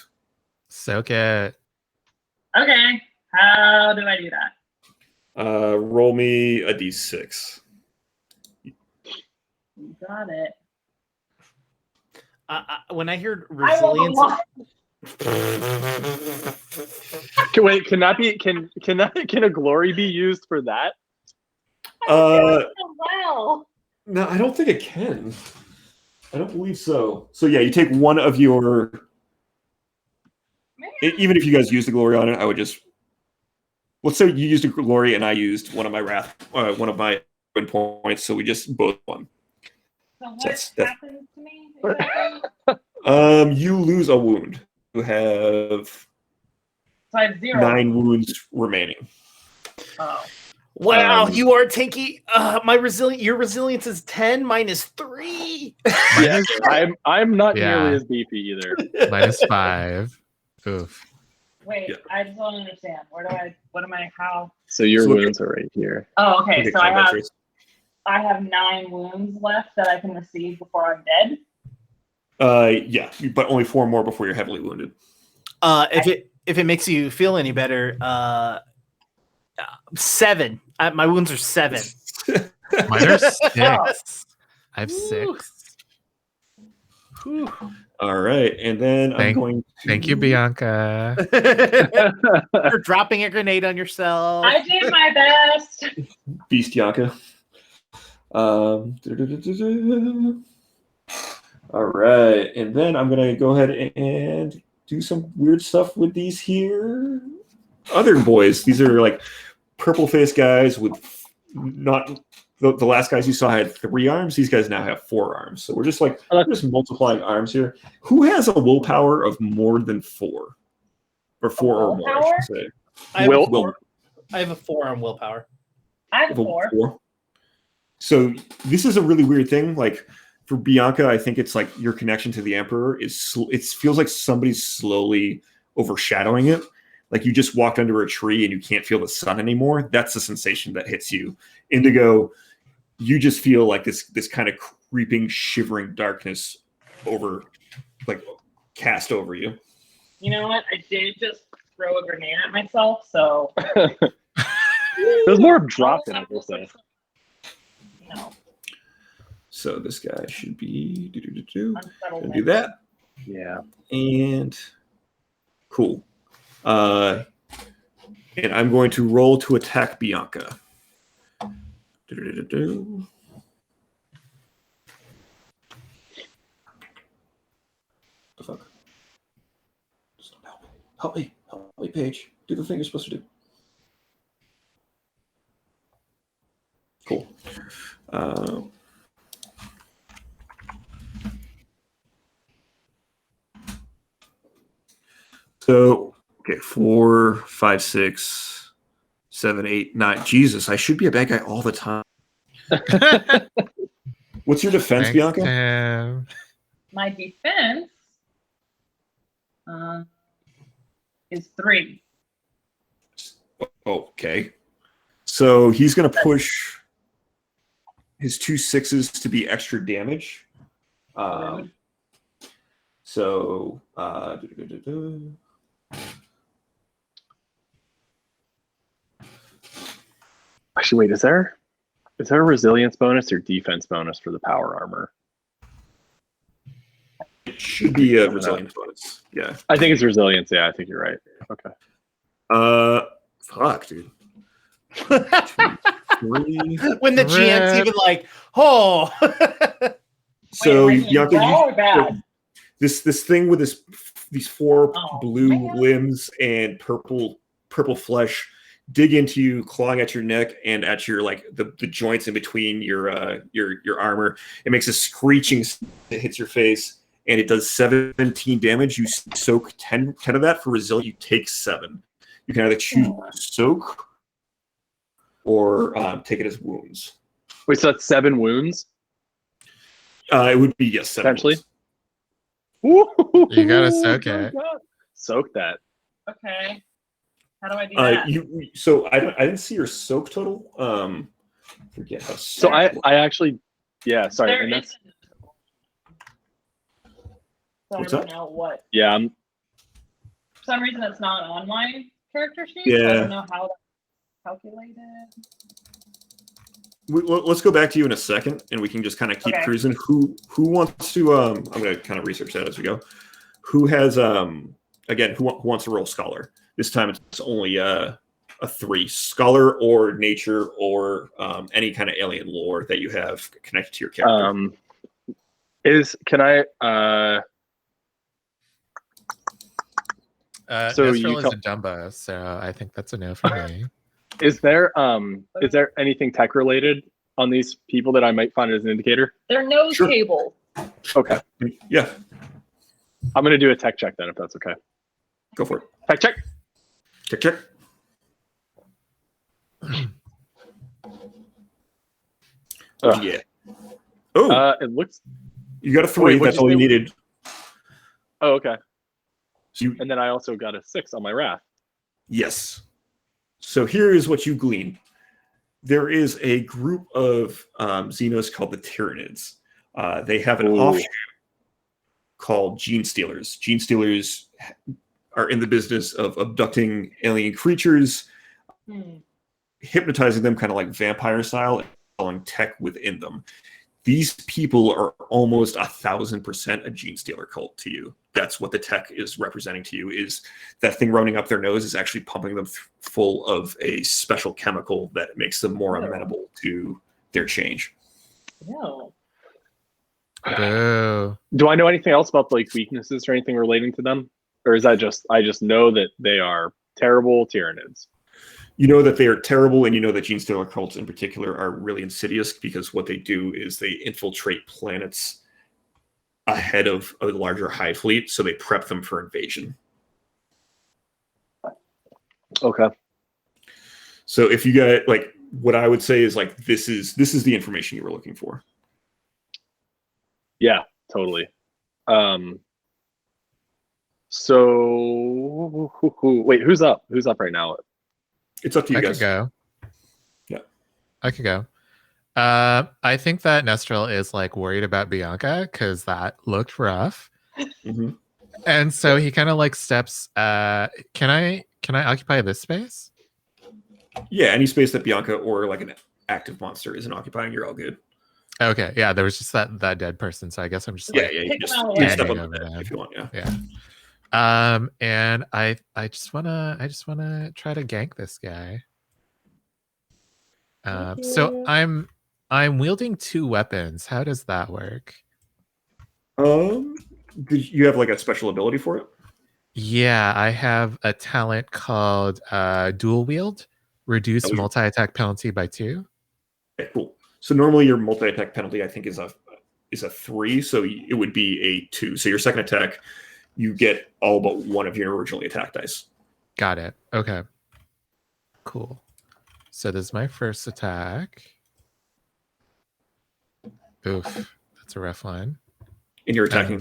Soak it. okay. How do I do that? Roll me a d6. You got it. When I heard I rolled a resilience, one. Wait, can a glory be used for that? Uh, Well. no, I don't think it can. I don't believe so. So yeah, you take one of your. Man. Even if you guys use the glory on it, I would just. Let's say you used a glory and I used one of my one of my win points, so we just both won. So what That's- happens to me? Exactly? You lose a wound. You have So I have 0. 9 wounds remaining. Oh. wow, Um, you are tanky. Your resilience is 10 minus 3. Yeah, I'm not Yeah. nearly as beefy either. Minus 5. Oof. Wait, Yeah. I just don't understand. How? So your So- wounds are right here. Oh, okay. Okay, So I combat have traits. 9 wounds left that I can receive before I'm dead. Yeah, but only 4 more before you're heavily wounded. If it makes you feel any better, 7. My wounds are 7. Mine are 6. I have 6. Whew. All right, and then I'm going to... Thank you, Bianca. You're dropping a grenade on yourself. I did my best. Beast Bianca. All right, and then I'm going to go ahead and do some weird stuff with these here. Other boys. These are like purple-faced guys with not... The last guys you saw had 3 arms. These guys now have 4 arms. So we're just multiplying arms here. Who has a willpower of more than 4? Or 4 or more, I should say. I have, Will- a 4, I have a 4 on willpower. I have 4. 4. So this is a really weird thing. Like for Bianca, I think it's like your connection to the Emperor is. It feels like somebody's slowly overshadowing it. Like you just walked under a tree and you can't feel the sun anymore. That's the sensation that hits you. Indigo, you just feel like this kind of creeping, shivering darkness cast over you. You know what? I did just throw a grenade at myself, so. There's more drop than I will say. No. So this guy should be Unsettled. gonna do that. Yeah. And cool. And I'm going to roll to attack Bianca. The fuck? Stop, help me, Paige. Do the thing you're supposed to do. Cool. So, okay, 4, 5, 6, 7, 8, 9. Jesus, I should be a bad guy all the time. What's your defense, Thanks, Bianca? Tim. My defense is 3. Okay. So he's going to push his 2 6s to be extra damage. So, Actually, wait, is there a resilience bonus or defense bonus for the power armor? should be a resilience bonus. Yeah. I think it's resilience. Yeah, I think you're right. Okay. Fuck, dude. 2, 3. When the GM's even like, oh. So Wait, Bianca, raw or bad? this thing with these 4 Oh, blue man. limbs and purple flesh dig into you, clawing at your neck and at your like the joints in between your armor. It makes a screeching that hits your face, and it does 17 damage. You soak 10 of that. For resilience, you take 7. You can either choose soak or take it as wounds. Wait, so that's 7 wounds? It would be, yes, 7 Potentially. wounds. You gotta soak it. Soak that. Okay. How do I do that? So I didn't see your soak total. Forget how. So I actually, yeah, sorry. There And that's, isn't. So What's I don't that? know what. yeah, For some reason, it's not on my character sheet. Yeah. So I don't know how to calculate it. Let's go back to you in a second, and we can just kind of keep Okay. cruising. Who wants to? I'm going to kind of research that as we go. Who has again? Who wants to roll scholar? This time it's only a 3 scholar or nature or any kind of alien lore that you have connected to your character. can I So So Nestril you is tell- a Dumbo, so I think that's a no for me. is there anything tech related on these people that I might find as an indicator? They're nose Sure. cable. Okay. Yeah, I'm gonna do a tech check then if that's okay. go for it. Tech check. Check. Ugh. Yeah. Oh, It looks you got a 3. what'd That's you all you say? needed. okay. So you, And then I also got a 6 on my wrath. Yes. So here is what you glean. There is a group of Xenos called the Tyranids. They have an Ooh. offshoot called Gene Stealers. Gene Stealers are in the business of abducting alien creatures, hypnotizing them kind of like vampire style, and installing tech within them. These people are almost 1,000% a Gene Stealer cult to you. That's what the tech is representing to you, is that thing running up their nose is actually pumping them full of a special chemical that makes them more amenable to their change. No. Boo. Do I know anything else about like weaknesses or anything relating to them? Or is that just I just know that they are terrible Tyranids? You know that they are terrible, and you know that Gene Stealer cults in particular are really insidious, because what they do is they infiltrate planets ahead of a larger hive fleet, so they prep them for invasion. Okay. So if you got like, what I would say is like, this is the information you were looking for. Yeah, totally. So wait, who's up? Who's up right now? It's up to you I guys. could go. Yeah. I could go. I think that Nestril is like worried about Bianca because that looked rough. Mhm. And so he kind of like steps can I occupy this space? Yeah, any space that Bianca or like an active monster isn't occupying, you're all good. Okay, yeah, there was just that dead person, so I guess I'm just Yeah, like yeah, you Pick can them out of just the step way. up Over that them. if you want. Yeah. yeah. And I just wanna try to gank this guy. So I'm wielding 2 weapons. How does that work? Did you have like a special ability for it? Yeah, I have a talent called Dual Wield. Reduce That was- multi-attack penalty by 2. Okay, cool. So normally your multi-attack penalty, I think, is a 3, so it would be a 2. So your second attack, you get all but one of your originally attack dice. Got it. Okay. Cool. So this is my first attack. Oof, that's a rough line. And you're attacking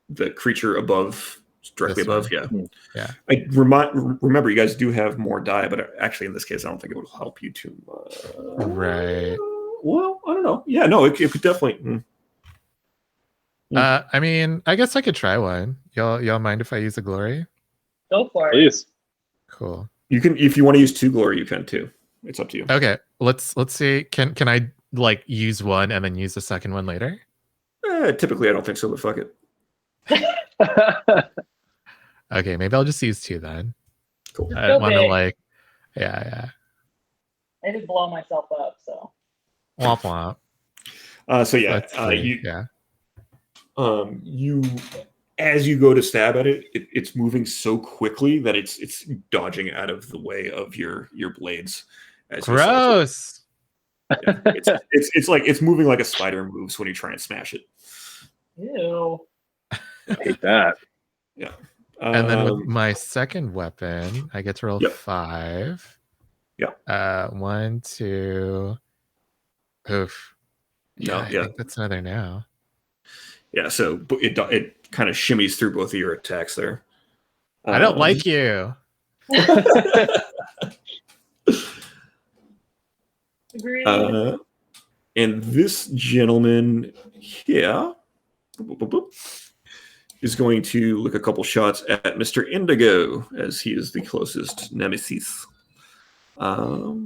the creature above, directly This above. one? Yeah. Yeah. Remember, you guys do have more die, but actually in this case, I don't think it would help you too much. Right. Well, I don't know. Yeah, no, it could definitely. I mean, I guess I could try one. Y'all mind if I use a glory? Go for it. Please. Cool. You can, if you want to use 2 glory, you can too. It's up to you. Okay. Let's see. Can I like use one and then use the second one later? Typically, I don't think so, but fuck it. Okay, maybe I'll just use 2 then. Cool. I don't want to big. like, yeah. I did blow myself up, so. Womp womp. So yeah, That's 3, you yeah. you as you go to stab at it, it's moving so quickly that it's dodging out of the way of your blades. As you slice it. Gross. Yeah, it's like it's moving like a spider moves when you try and smash it. Ew. Hate that. Yeah. And then with my second weapon, I get to roll Yep. 5. Yeah. 1, 2. Oof. No, I yeah. think that's another now. Yeah, so it kind of shimmies through both of your attacks there. I don't like you. Agreed. And this gentleman here is going to look a couple shots at Mr. Indigo, as he is the closest nemesis. All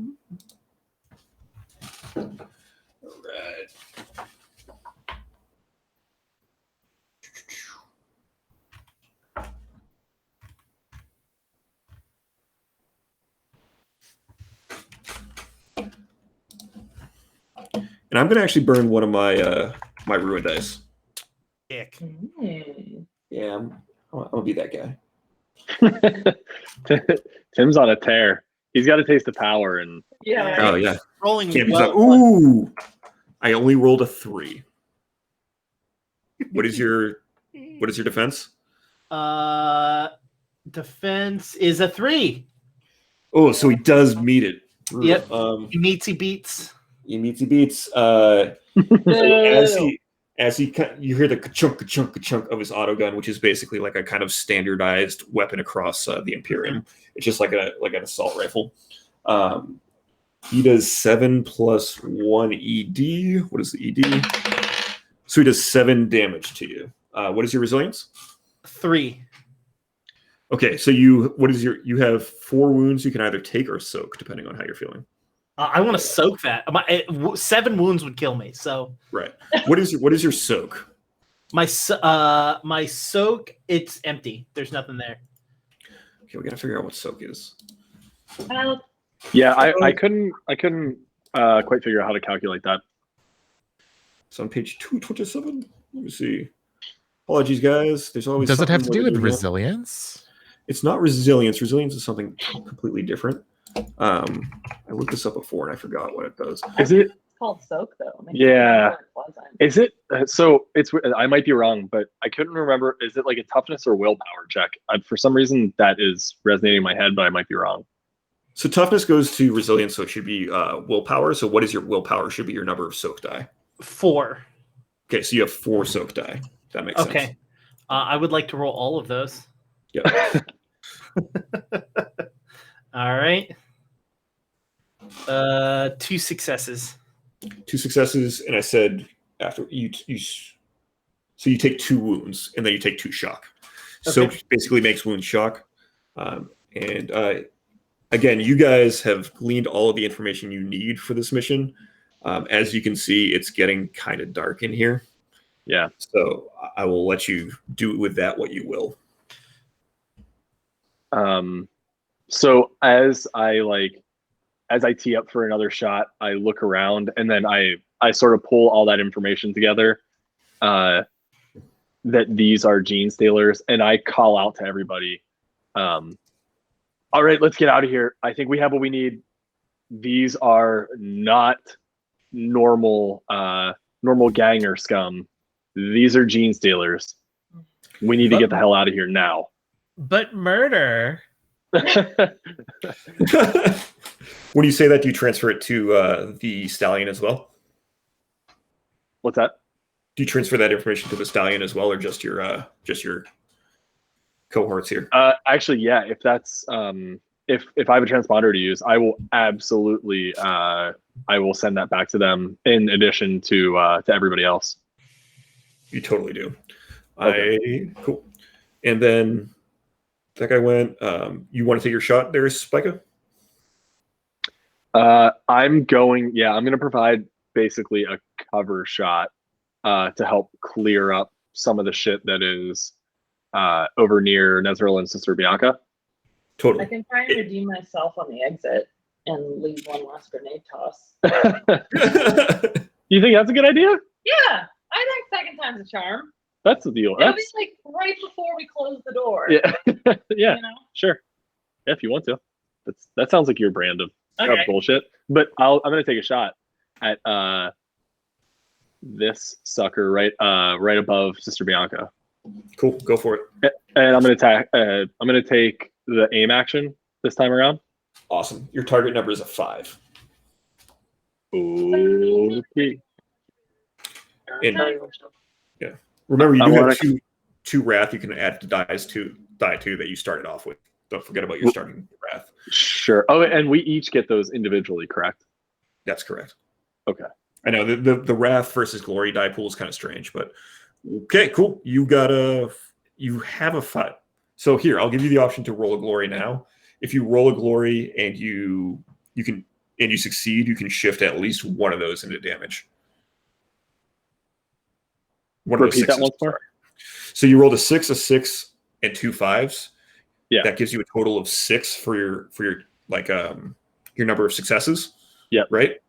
right. And I'm going to actually burn one of my my ruin dice. Dick. Yeah, I'm gonna be that guy. Tim's on a tear. He's got a taste of power, and Yeah. Oh yeah. Rolling Can't be well. done. Ooh, I only rolled a 3. What is your defense? Defense is a 3. Oh, so he does meet it. Yep. He Beats. beats. As he you hear the ka-chunk of his auto gun, which is basically like a kind of standardized weapon across the Imperium. It's just like an assault rifle. He does 7 plus 1 ED. What is the ED? So he does 7 damage to you. What is your resilience? 3. Okay, so you have 4 wounds you can either take or soak, depending on how you're feeling. I want to soak that. 7 wounds would kill me. So Right. What is your soak? my soak, it's empty. There's nothing there. Okay, we gotta figure out what soak is. yeah, I couldn't quite figure out how to calculate that. It's on page 227. Let me see. Apologies, guys. There's always. Does it have to something do more with to resilience? It's not resilience. Resilience is something completely different. I looked this up before and I forgot what it does. Is it? It's called soak, though. It makes Yeah. it more pleasant. Is it? So it's. I might be wrong, but I couldn't remember. Is it like a toughness or willpower check? For some reason, that is resonating in my head, but I might be wrong. So toughness goes to resilience, so it should be willpower. So what is your willpower? Should be your number of soak die. 4. Okay, so you have 4 soak die. That makes sense. Okay. I would like to roll all of those. Yep. All right. 2 successes. 2 successes, and I said after you so you take 2 wounds and then you take 2 shock. So Okay. basically makes wound shock. Again, you guys have gleaned all of the information you need for this mission. As you can see, it's getting kind of dark in here. Yeah. So I will let you do with that what you will. So as I tee up for another shot, I look around and then I sort of pull all that information together. That these are gene stealers, and I call out to everybody. All right, let's get out of here. I think we have what we need. These are not normal gang or scum. These are gene stealers. We need to get the hell out of here now. But murder. When you say that, do you transfer it to the stallion as well? What's that? Do you transfer that information to the stallion as well, or just your cohorts here? Actually, yeah. If that's if I have a transponder to use, I will absolutely I will send that back to them in addition to everybody else. You totally do. Okay. Cool. And then that guy went. You want to take your shot there, Spica? I'm going to provide basically a cover shot to help clear up some of the shit that is over near Nezril and Sister Bianca? I Totally. can try and redeem myself on the exit and leave one last grenade toss. You think that's a good idea? Yeah, I think second time's a charm. That's the deal. It'll be like right before we close the door. Yeah, yeah, You know? sure. Yeah, if you want to. That sounds like your brand of Okay. bullshit. But I'm gonna take a shot at this sucker right above Sister Bianca, Cool. Go for it. and I'm gonna attack. I'm gonna take the aim action this time around. Awesome. Your target number is a 5. Okay. And remember, you I do wanna- have two wrath you can add to die 2 that you started off with. Don't forget about your starting wrath. Sure. Oh, and we each get those individually, correct? That's correct. Okay. I know the wrath versus glory die pool is kind of strange, but okay, cool. You have a 5. So here, I'll give you the option to roll a glory now. If you roll a glory and you succeed, you can shift at least one of those into damage. Repeat that once more. So you rolled a 6, and 2 5s. Yeah. That gives you a total of 6 for your your number of successes. Yeah. Right.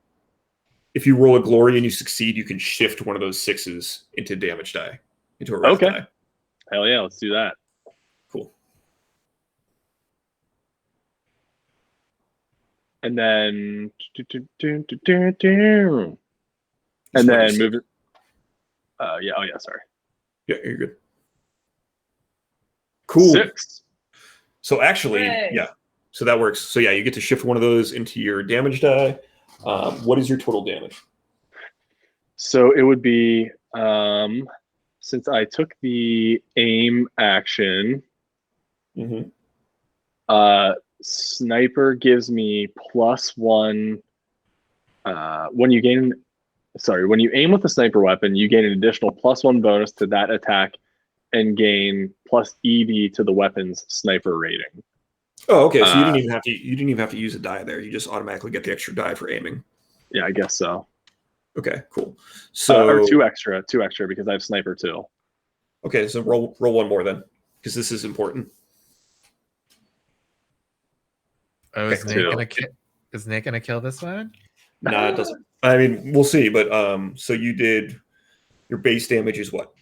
If you roll a glory and you succeed, you can shift one of those 6s into damage die, into a wrath Okay. die. Hell yeah, let's do that. Cool. And then and Just then let me move it. Yeah. Oh yeah. Sorry. Yeah, you're good. Cool. 6. So actually, Yay. yeah. So that works. So yeah, you get to shift one of those into your damage die. What is your total damage? So it would be since I took the aim action, Mm-hmm. sniper gives me +1 when you aim with a sniper weapon, you gain an additional +1 bonus to that attack and gain plus ED to the weapon's sniper rating. Oh, okay. So you didn't even have to use a die there. You just automatically get the extra die for aiming. Yeah, I guess so. Okay, cool. So Or two extra because I have sniper too. okay, so roll one more then, because this is important. Oh, is Okay, Nate gonna kill this one? No, it doesn't. I mean, we'll see. But so you did your base damage is what?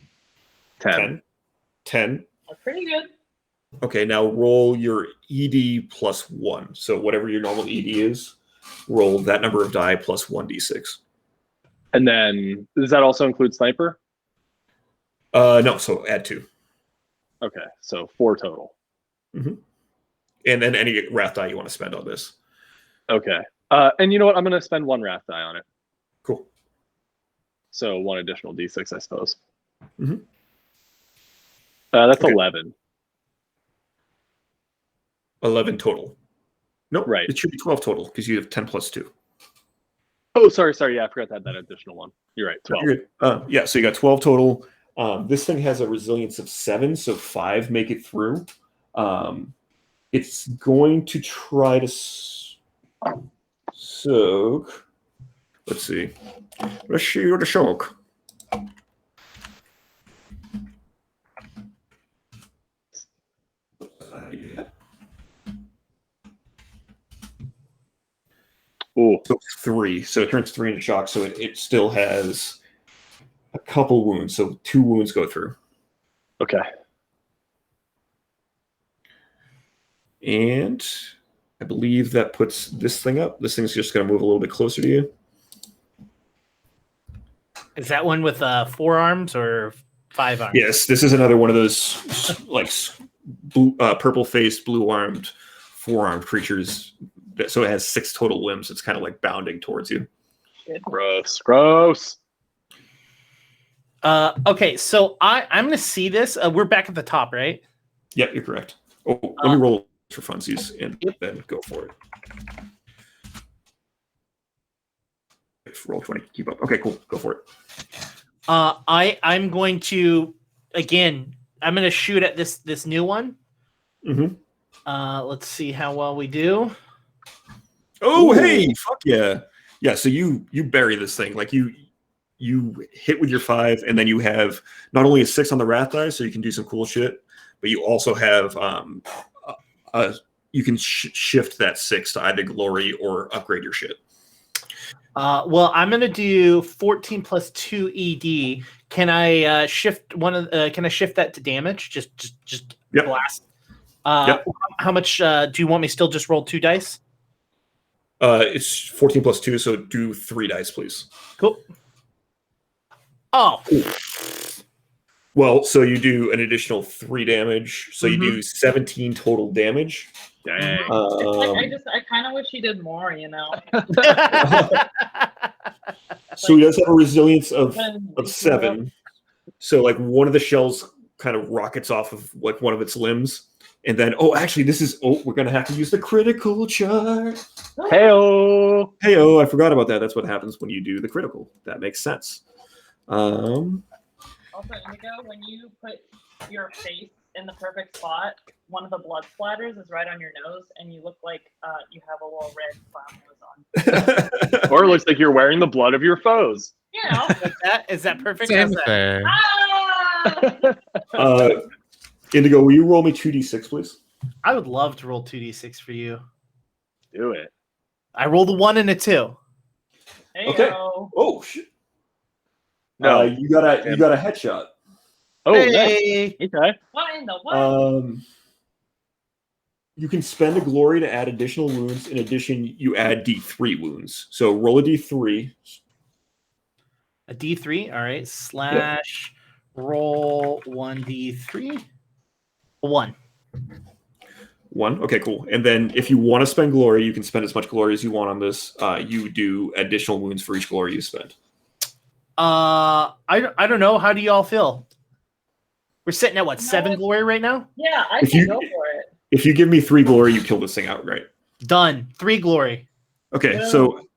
10. 10. Pretty good. Okay, now roll your ED +1. So whatever your normal ED is, roll that number of die plus 1d6. And then does that also include sniper? No, so add 2. Okay, so 4 total. And then any wrath die you want to spend on this. Okay. And you know what? I'm going to spend 1 wrath die on it. Cool. So 1 additional d6, I suppose. Mhm. That's Okay. 11. 11 total. Nope. Right. It should be 12 total because you have 10 plus 2. Oh, sorry. Yeah, I forgot to add that additional one. You're right. 12. You're good. Yeah, so you got 12 total. This thing has a resilience of 7, so 5 make it through. It's going to try to soak. Let's see. Let's see the soak. Ooh. So 3. So it turns 3 into shock. So it still has a couple wounds. So 2 wounds go through. Okay. And I believe that puts this thing up. This thing's just going to move a little bit closer to you. Is that one with 4 arms or 5 arms? Yes, this is another one of those like purple-faced, blue-armed, 4-armed creatures. So it has 6 total limbs. It's kind of like bounding towards you. Gross. Okay, so I'm going to see this. We're back at the top, right? Yep, you're correct. Oh, let me roll for funsies and then go for it. Roll 20. Keep up. Okay, cool. Go for it. I'm going to I'm going to shoot at this new one. Mm-hmm. Let's see how well we do. Oh, Ooh. hey, fuck yeah. Yeah, so you bury this thing. Like you you hit with your 5, and then you have not only a 6 on the wrath die, so you can do some cool shit, but you also have you can shift that 6 to either glory or upgrade your shit. Well, I'm gonna do 14 plus 2 ED. Can I shift one of? Can I shift that to damage? Just Yep. blast. Yep. How much do you want me still just roll 2 dice? It's 14 plus 2, so do 3 dice, please. Cool. Oh. Well, so you do an additional 3 damage, so you do 17 total damage. Dang. I kind of wish he did more, you know. So he does have a resilience of 7. So like one of the shells kind of rockets off of like one of its limbs, and then we're gonna have to use the critical chart. Heyo. Heyo, I forgot about that. That's what happens when you do the critical. That makes sense. Also, Indigo, when you put your face in the perfect spot, one of the blood splatters is right on your nose, and you look like you have a little red clown nose on. Or it looks like you're wearing the blood of your foes. You know. Is that perfect? Same How's that? thing. Indigo, will you roll me 2d6, please? I would love to roll 2d6 for you. Do it. I rolled a 1 and a 2. Okay. Heyo. Oh shit! No. You got a headshot. Oh, Hey. nice. Okay. What in the what? You can spend a glory to add additional wounds. In addition, you add D3 wounds. So roll a D3. A D3. All right. Slash roll 1d3. 1. 1. Okay, cool. And then if you want to spend glory, you can spend as much glory as you want on this. You do additional wounds for each glory you spend. I don't know. How do y'all feel? We're sitting at what, 7 glory right now? Yeah, I If can you- go for it. If you give me 3 glory, you kill this thing outright. Done. 3 glory. Okay, Yeah. so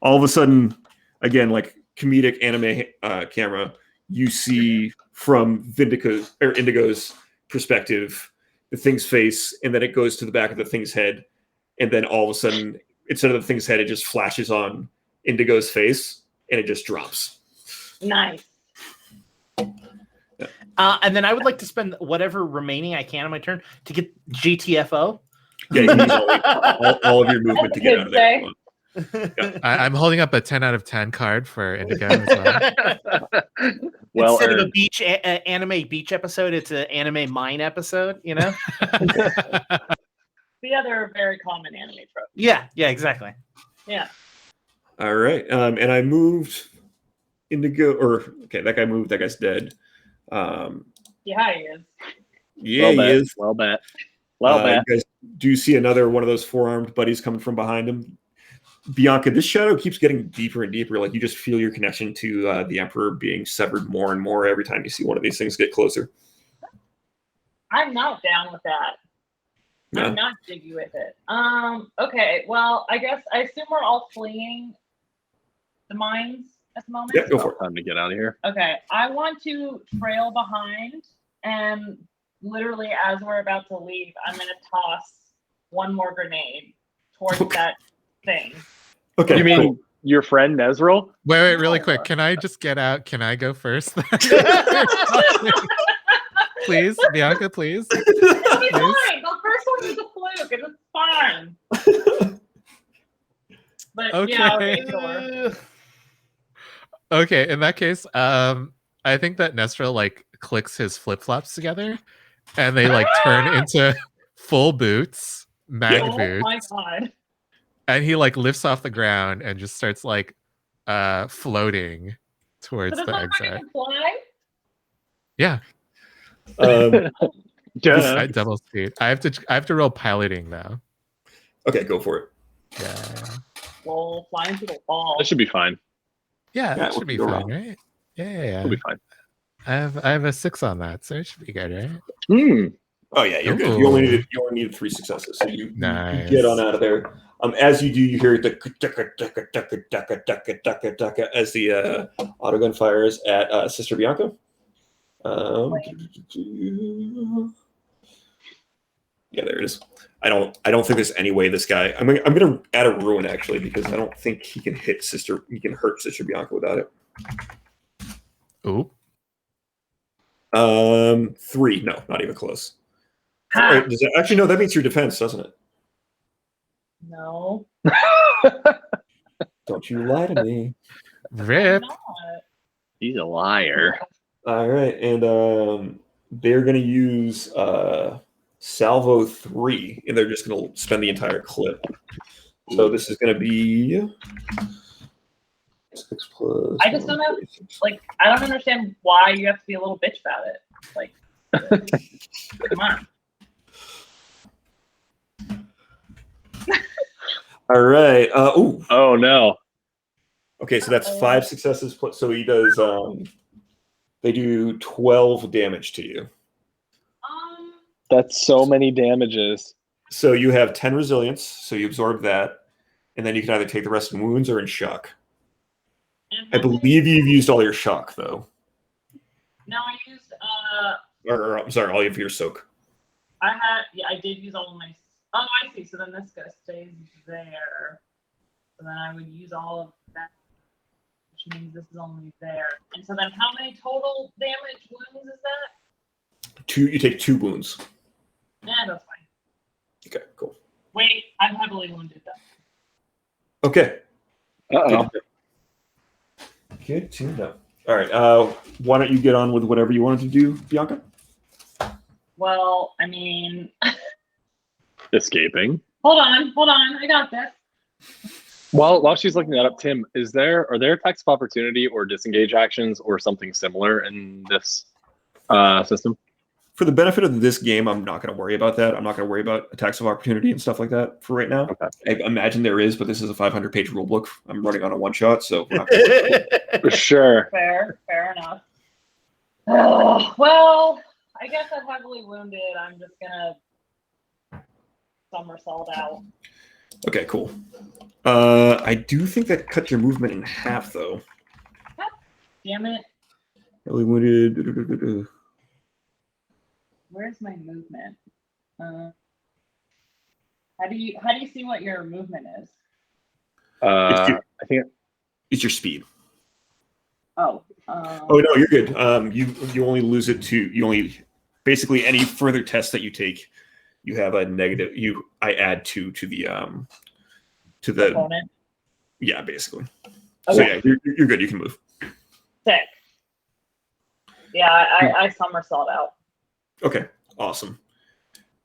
all of a sudden, again, like comedic anime camera, you see from Indigo's perspective the thing's face, and then it goes to the back of the thing's head, and then all of a sudden, instead of the thing's head, it just flashes on Indigo's face, and it just drops. Nice. And then I would like to spend whatever remaining I can on my turn to get GTFO. Yeah, you use all of your movement to get out of there. I'm holding up a 10 out of 10 card for Indigo as well. Well Instead of a earned. beach anime beach episode, it's an anime mine episode, you know? The other very common anime trope. Yeah, exactly. Yeah. All right, and I moved Indigo, that guy moved. That guy's dead. Yeah, he is. Yeah, he is. Well bet. Well bet. You guys do see another one of those 4-armed buddies coming from behind him. Bianca, this shadow keeps getting deeper and deeper. Like you just feel your connection to the Emperor being severed more and more every time you see one of these things get closer. I'm not down with that. Yeah. I'm not jiggy with it. Okay, well, I assume we're all fleeing the mines at the moment. Yeah, go for it. Time to get out of here. Okay, I want to trail behind, and literally as we're about to leave, I'm going to toss one more grenade towards that thing. Okay. You mean cool. your friend Nezril? Wait, really quick. Can I just get out? Can I go first? Please, Bianca, please. It'll be fine. The first one was a fluke, and it's fine. But Okay. yeah, okay, sure. Okay, in that case, I think that Nestor like clicks his flip-flops together and they like turn into full boots, mag Oh boots, my god. and he like lifts off the ground and just starts like floating towards So the does that exit. fucking fly? Yeah, Duh. at double speed. I have to roll piloting though. Okay, go for it. Yeah. Well, flying through the wall. That should be fine. Yeah, Yeah, that we'll should be go fine, around. right? Yeah. It'll be fine. I have a 6 on that, so it should be good, right? Hmm. Oh yeah, you're good. You only needed 3 successes, so you Nice. get on out of there. As you do, you hear the as the autogun fires at Sister Bianca. Yeah, there it is. I don't think there's any way this guy. I'm gonna add a ruin actually because I don't think he can hurt Sister Bianca without it. Ooh. 3. No, not even close. Ha! Or does that, actually, no, that means your defense, doesn't it? No. Don't you lie to me. Rip. I'm not. He's a liar. All right, and they're going to use Salvo 3, and they're just going to spend the entire clip. So this is going to be 6 plus. I just don't know. Like, I don't understand why you have to be a little bitch about it. Like, come on. All right. Oh no. Okay, so that's 5 successes. So he does. They do 12 damage to you. That's so many damages. So you have 10 resilience. So you absorb that, and then you can either take the rest in wounds or in shock. I believe you've used all your shock though. No, I used Or I'm sorry, all of your soak. I did use all of my. Oh, I see. So then this guy stays there. So then I would use all of that, which means this is only there. And so then how many total damage wounds is that? 2. You take 2 wounds. Yeah, that's fine. Okay, cool. Wait, I'm heavily wounded though. Okay. Uh-oh. Good to know. All right. Why don't you get on with whatever you wanted to do, Bianca? Well, I mean, Escaping. hold on, I got this. While she's looking that up, Tim, are there attacks of opportunity or disengage actions or something similar in this system? For the benefit of this game, I'm not going to worry about that. I'm not going to worry about attacks of opportunity and stuff like that for right now. Okay. I imagine there is, but this is a 500-page rulebook. I'm running on a one-shot, so we're not gonna worry about it. Sure. Fair enough. Well, I guess I'm heavily wounded. I'm just gonna somersault out. Okay, cool. I do think that cut your movement in half, though. Damn it. Heavily wounded. Where's my movement? How do you see what your movement is? I think It's your speed. Oh. Oh no, you're good. You only lose it to basically any further test that you take, you have a negative. I add 2 to the opponent. Yeah, basically. Okay. So yeah, you're good. You can move. Sick. Yeah, I somersault out. Okay, awesome.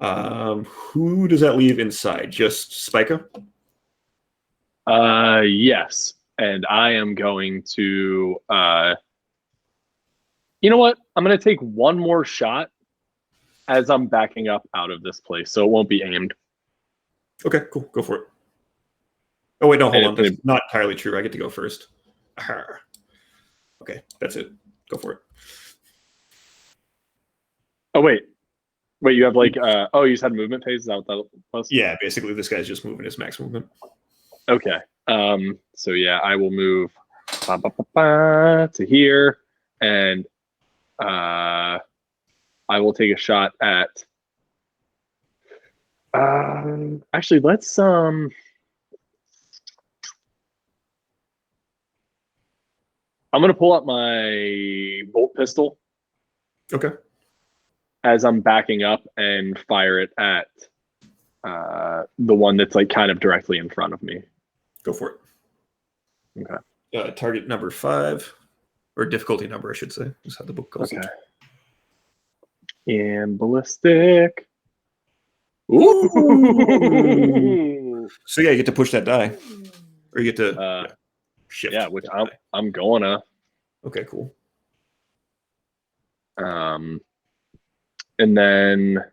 Who does that leave inside? Just Spica? yes. And I am going to you know what? I'm gonna take one more shot as I'm backing up out of this place, so it won't be aimed. Okay, cool. Go for it. Oh wait, no, hold on. And That's not entirely true. I get to go first. Arr. Okay, that's it. Go for it. Oh wait, you have like you just had movement phase. Is that what that was? Yeah, basically this guy's just moving his max movement. Okay. So yeah, I will move to here, and I will take a shot at. Actually, let's I'm gonna pull out my bolt pistol. Okay. As I'm backing up and fire it at the one that's like kind of directly in front of me. Go for it. Okay. Target number 5, or difficulty number, I should say. Is how the book calls it. And ballistic. Ooh. So yeah, you get to push that die, or you get to shift. Yeah, which I'm going to. Okay, cool. And then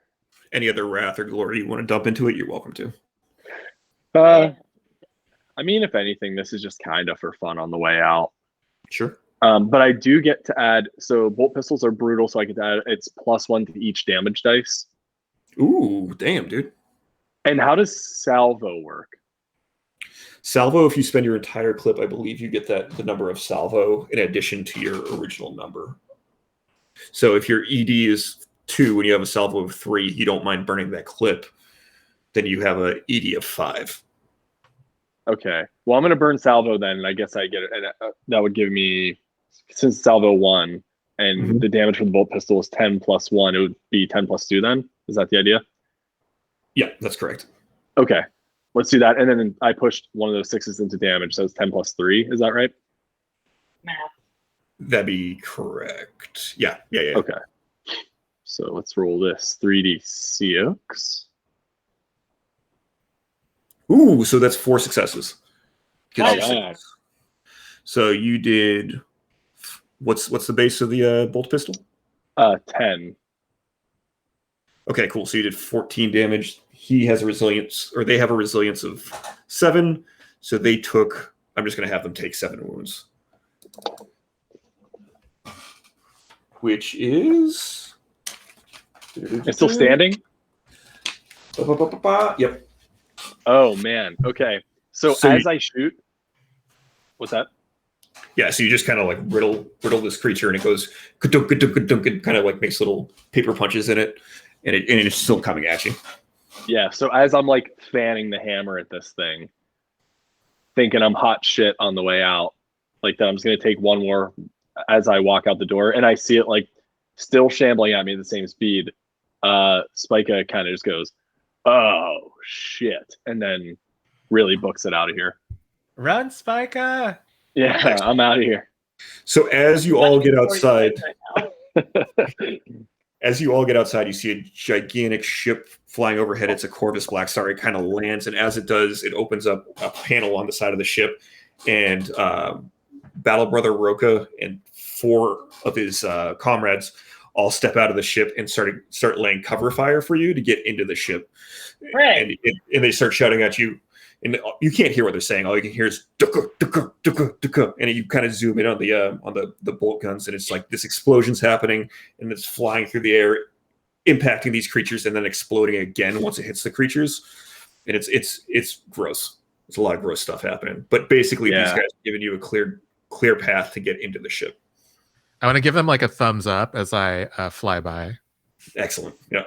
any other wrath or glory you want to dump into it, you're welcome to. I mean, if anything, this is just kind of for fun on the way out. Sure. But I do get to add, so bolt pistols are brutal, so I get to add, it's +1 to each damage dice. Ooh, damn, dude. And how does salvo work? Salvo, if you spend your entire clip, I believe you get the number of salvo in addition to your original number. So if your ED is 2 and you have a salvo of 3, you don't mind burning that clip, then you have an ED of 5. Okay. Well, I'm going to burn salvo then, and I guess I get it. And that would give me since salvo 1 and Mhm. the damage from the bolt pistol is 10 plus 1, it would be 10 plus 2 then? Is that the idea? Yeah, that's correct. Okay. Let's do that. And then I pushed one of those 6s into damage, so it's 10 plus 3. Is that right? Math. That'd be correct. Yeah. Okay. So let's roll this 3d6. Ooh, so that's 4 successes. Gives you Nice. 6. So you did. What's the base of the bolt pistol? 10. Okay, cool. So you did 14 damage. He has a resilience, or they have a resilience of 7. So they took. I'm just going to have them take 7 wounds, which is. It's still standing? Yep. Oh, man. Okay. So as I shoot, what's that? Yeah, so you just kind of like riddle this creature, and it goes ka-dunk, ka-dunk, ka-dunk, and kind of like makes little paper punches in it, and it's still coming at you. Yeah, so as I'm like fanning the hammer at this thing, thinking I'm hot shit on the way out, like that I'm just gonna take one more as I walk out the door, and I see it like still shambling at me at the same speed. Spica kind of just goes, "Oh shit," and then really books it out of here. Run, Spica! Yeah, I'm out of here. So as you all get outside, Right now. you see a gigantic ship flying overhead. It's a Corvus Black Star. It kind of lands, and as it does, it opens up a panel on the side of the ship, and Battle Brother Roka and 4 of his comrades all step out of the ship and start laying cover fire for you to get into the ship. Right. And they start shouting at you, and you can't hear what they're saying. All you can hear is "Duka, duka, duka, duka," and you kind of zoom in on the bolt guns, and it's like this explosion's happening, and it's flying through the air, impacting these creatures, and then exploding again once it hits the creatures. And it's gross. There's a lot of gross stuff happening. But basically, these guys are giving you a clear path to get into the ship. I want to give them like a thumbs up as I fly by. Excellent. Yeah.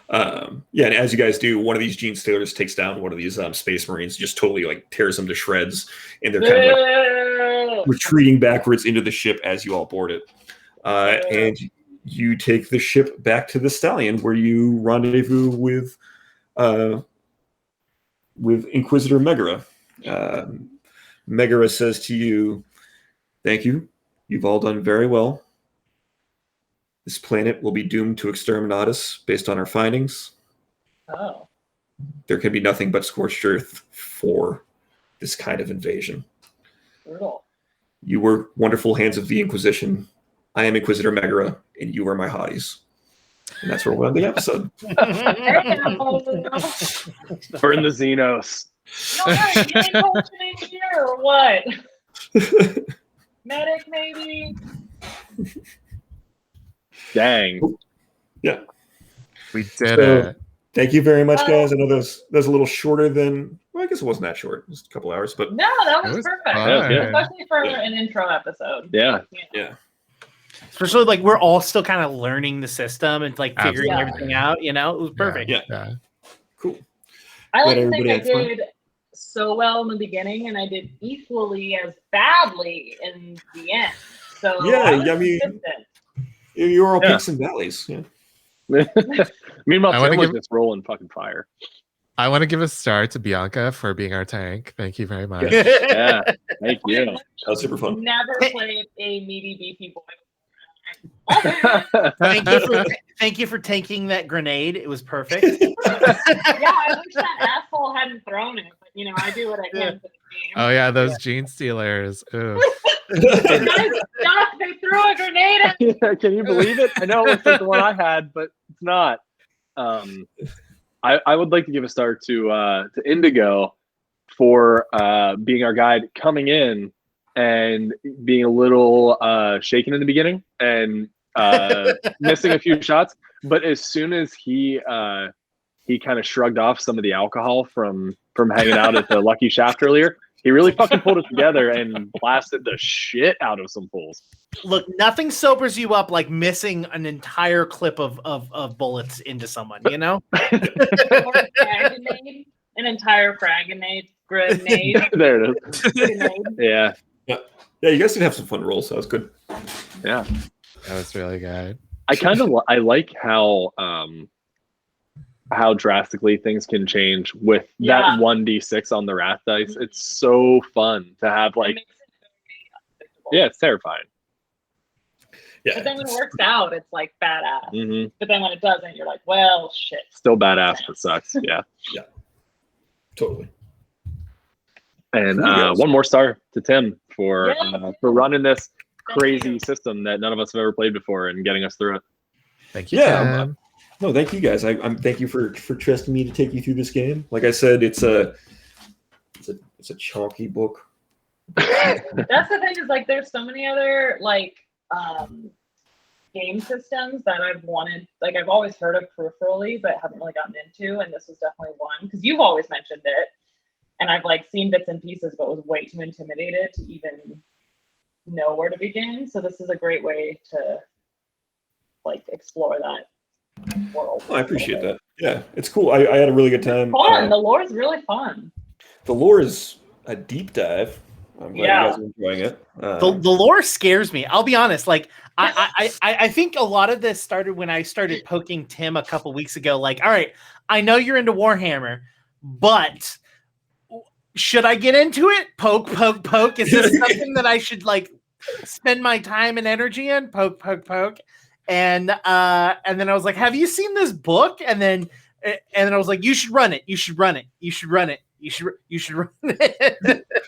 And as you guys do, one of these Gene Stealers takes down one of these Space Marines, just totally like tears them to shreds, and they're kind of like retreating backwards into the ship as you all board it. And you take the ship back to the Stallion, where you rendezvous with Inquisitor Megara. Megara says to you, "Thank you. You've all done very well. This planet will be doomed to exterminatus based on our findings. Oh. There can be nothing but scorched earth for this kind of invasion. Brutal. You were wonderful hands of the Inquisition. I am Inquisitor Megara, and you are my hotties." And that's where we'll end the episode. Burn the Xenos. You ain't functioning here or what? Medic, maybe? Dang. Yeah. We did So- it. Thank you very much, guys. I know that was a little shorter than, well, I guess it wasn't that short. It was a couple hours, but No, that was, It was perfect. fun. Yeah. Especially for Yeah. an intro episode. Yeah. yeah. Especially like we're all still kind of learning the system and like figuring Absolutely. everything out. You know, it was perfect. Yeah. Yeah. Cool. I like Glad to think I everybody had fun. did so well in the beginning, and I did equally as badly in the end. So Yeah, I was I mean- consistent. You were all Yeah. peaks and valleys. Yeah. Meanwhile, I wanna Tim was give- just rolling fucking fire. I want to give a star to Bianca for being our tank. Thank you very much. Yeah. Thank I you. That was super fun. never played a meaty beefy boy. Thank you for taking that grenade. It was perfect. Yeah, I wish that asshole hadn't thrown it, but you know, I do what I can for the team. Oh yeah, those Gene Stealers. Ooh. Guys, stop! They threw a grenade at me. Can you believe it? I know it looks like the one I had, but it's not. I would like to give a star to Indigo for being our guide coming in and being a little shaken in the beginning and missing a few shots. But as soon as he kind of shrugged off some of the alcohol from hanging out at the Lucky Shaft earlier, he really fucking pulled it together and blasted the shit out of some fools. Look, nothing sobers you up like missing an entire clip of bullets into someone, you know? Or fraggrenade, an entire fraggrenade grenade. There it is. Grenade. Yeah. Yeah, you guys did have some fun rolls. So that was good. Yeah. That was really good. I like how drastically things can change with that 1d6 on the wrath dice. It's so fun to have It makes it very unpredictable. yeah, it's terrifying. Yeah, But then when it works out, it's like badass. hmm But then when it doesn't, you're like, well, shit. Still badass, but sucks. Yeah. totally. And Cool, guys. one more star to Tim for running this Thank crazy you. system that none of us have ever played before and getting us through it. Thank you. Yeah, Tim. No, thank you guys. I'm thank you for trusting me to take you through this game. Like I said, it's a chalky book. That's the thing is like there's so many other like game systems that I've wanted, like I've always heard of peripherally, but haven't really gotten into, and this was definitely one because you've always mentioned it, and I've like seen bits and pieces, but was way too intimidated to even know where to begin. So this is a great way to like explore that world. Oh, I appreciate that. Yeah, it's cool. I had a really good time. Fun. The lore is really fun. The lore is a deep dive. I'm glad Yeah. you guys are enjoying it. The lore scares me. I'll be honest. Like I think a lot of this started when I started poking Tim a couple weeks ago. Like, all right, I know you're into Warhammer, but should I get into it? Poke. Is this something that I should like spend my time and energy in? Poke. And then I was like, have you seen this book? And then I was like, you should run it. You should run it.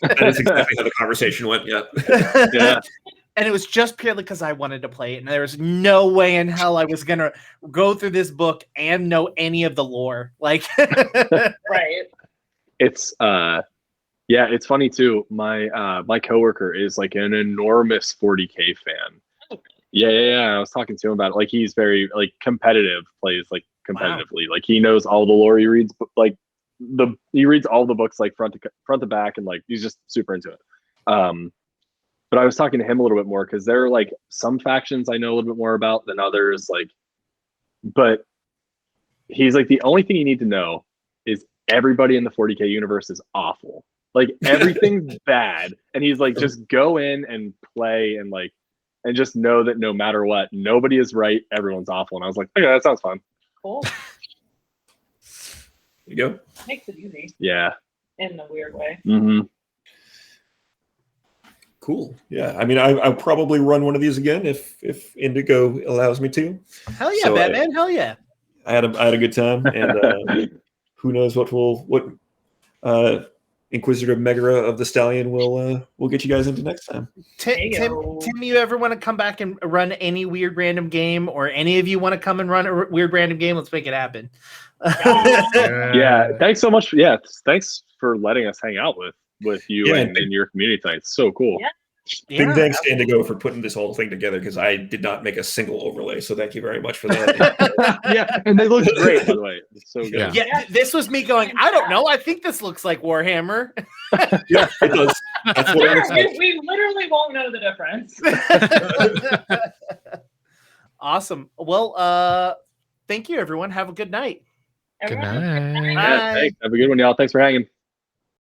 That is exactly how the conversation went. Yeah. Yeah. And it was just purely because I wanted to play it, and there was no way in hell I was gonna go through this book and know any of the lore. Like, Right. It's it's funny too. My coworker is like an enormous 40K fan. Yeah. I was talking to him about it. Like he's very like competitive, plays like competitively. Like he knows all the lore. He reads like he reads all the books like front to back, and like he's just super into it. But I was talking to him a little bit more because there are like some factions I know a little bit more about than others. Like, but he's like, the only thing you need to know is everybody in the 40K universe is awful. Like everything's bad, and he's like, just go in and play and like, and just know that no matter what, nobody is right. Everyone's awful. And I was like, okay, that sounds fun. Cool. You go. Makes it easy Yeah. in a weird way. Mm-hmm. Cool. Yeah. I mean, I'll probably run one of these again if Indigo allows me to. hell yeah, So, Batman, hell yeah. I had a good time, and who knows what Inquisitor Megara of the Stallion will get you guys into next time. Tim, you ever want to come back and run any weird random game, or any of you want to come and run a weird random game? Let's make it happen. Yeah. Thanks so much. Yeah. Thanks for letting us hang out with you and your community tonight. It's so cool. Yeah. Big thanks to Indigo for putting this whole thing together, because I did not make a single overlay. So thank you very much for that. Yeah, and they look great, by the way. It's so good. Yeah, this was me going, I don't know. I think this looks like Warhammer. Yeah, it does. That's what it Sure, we literally won't know the difference. Awesome. Well, thank you, everyone. Have a good night. Good Everyone, night. Yeah, thanks. Have a good one, y'all. Thanks for hanging.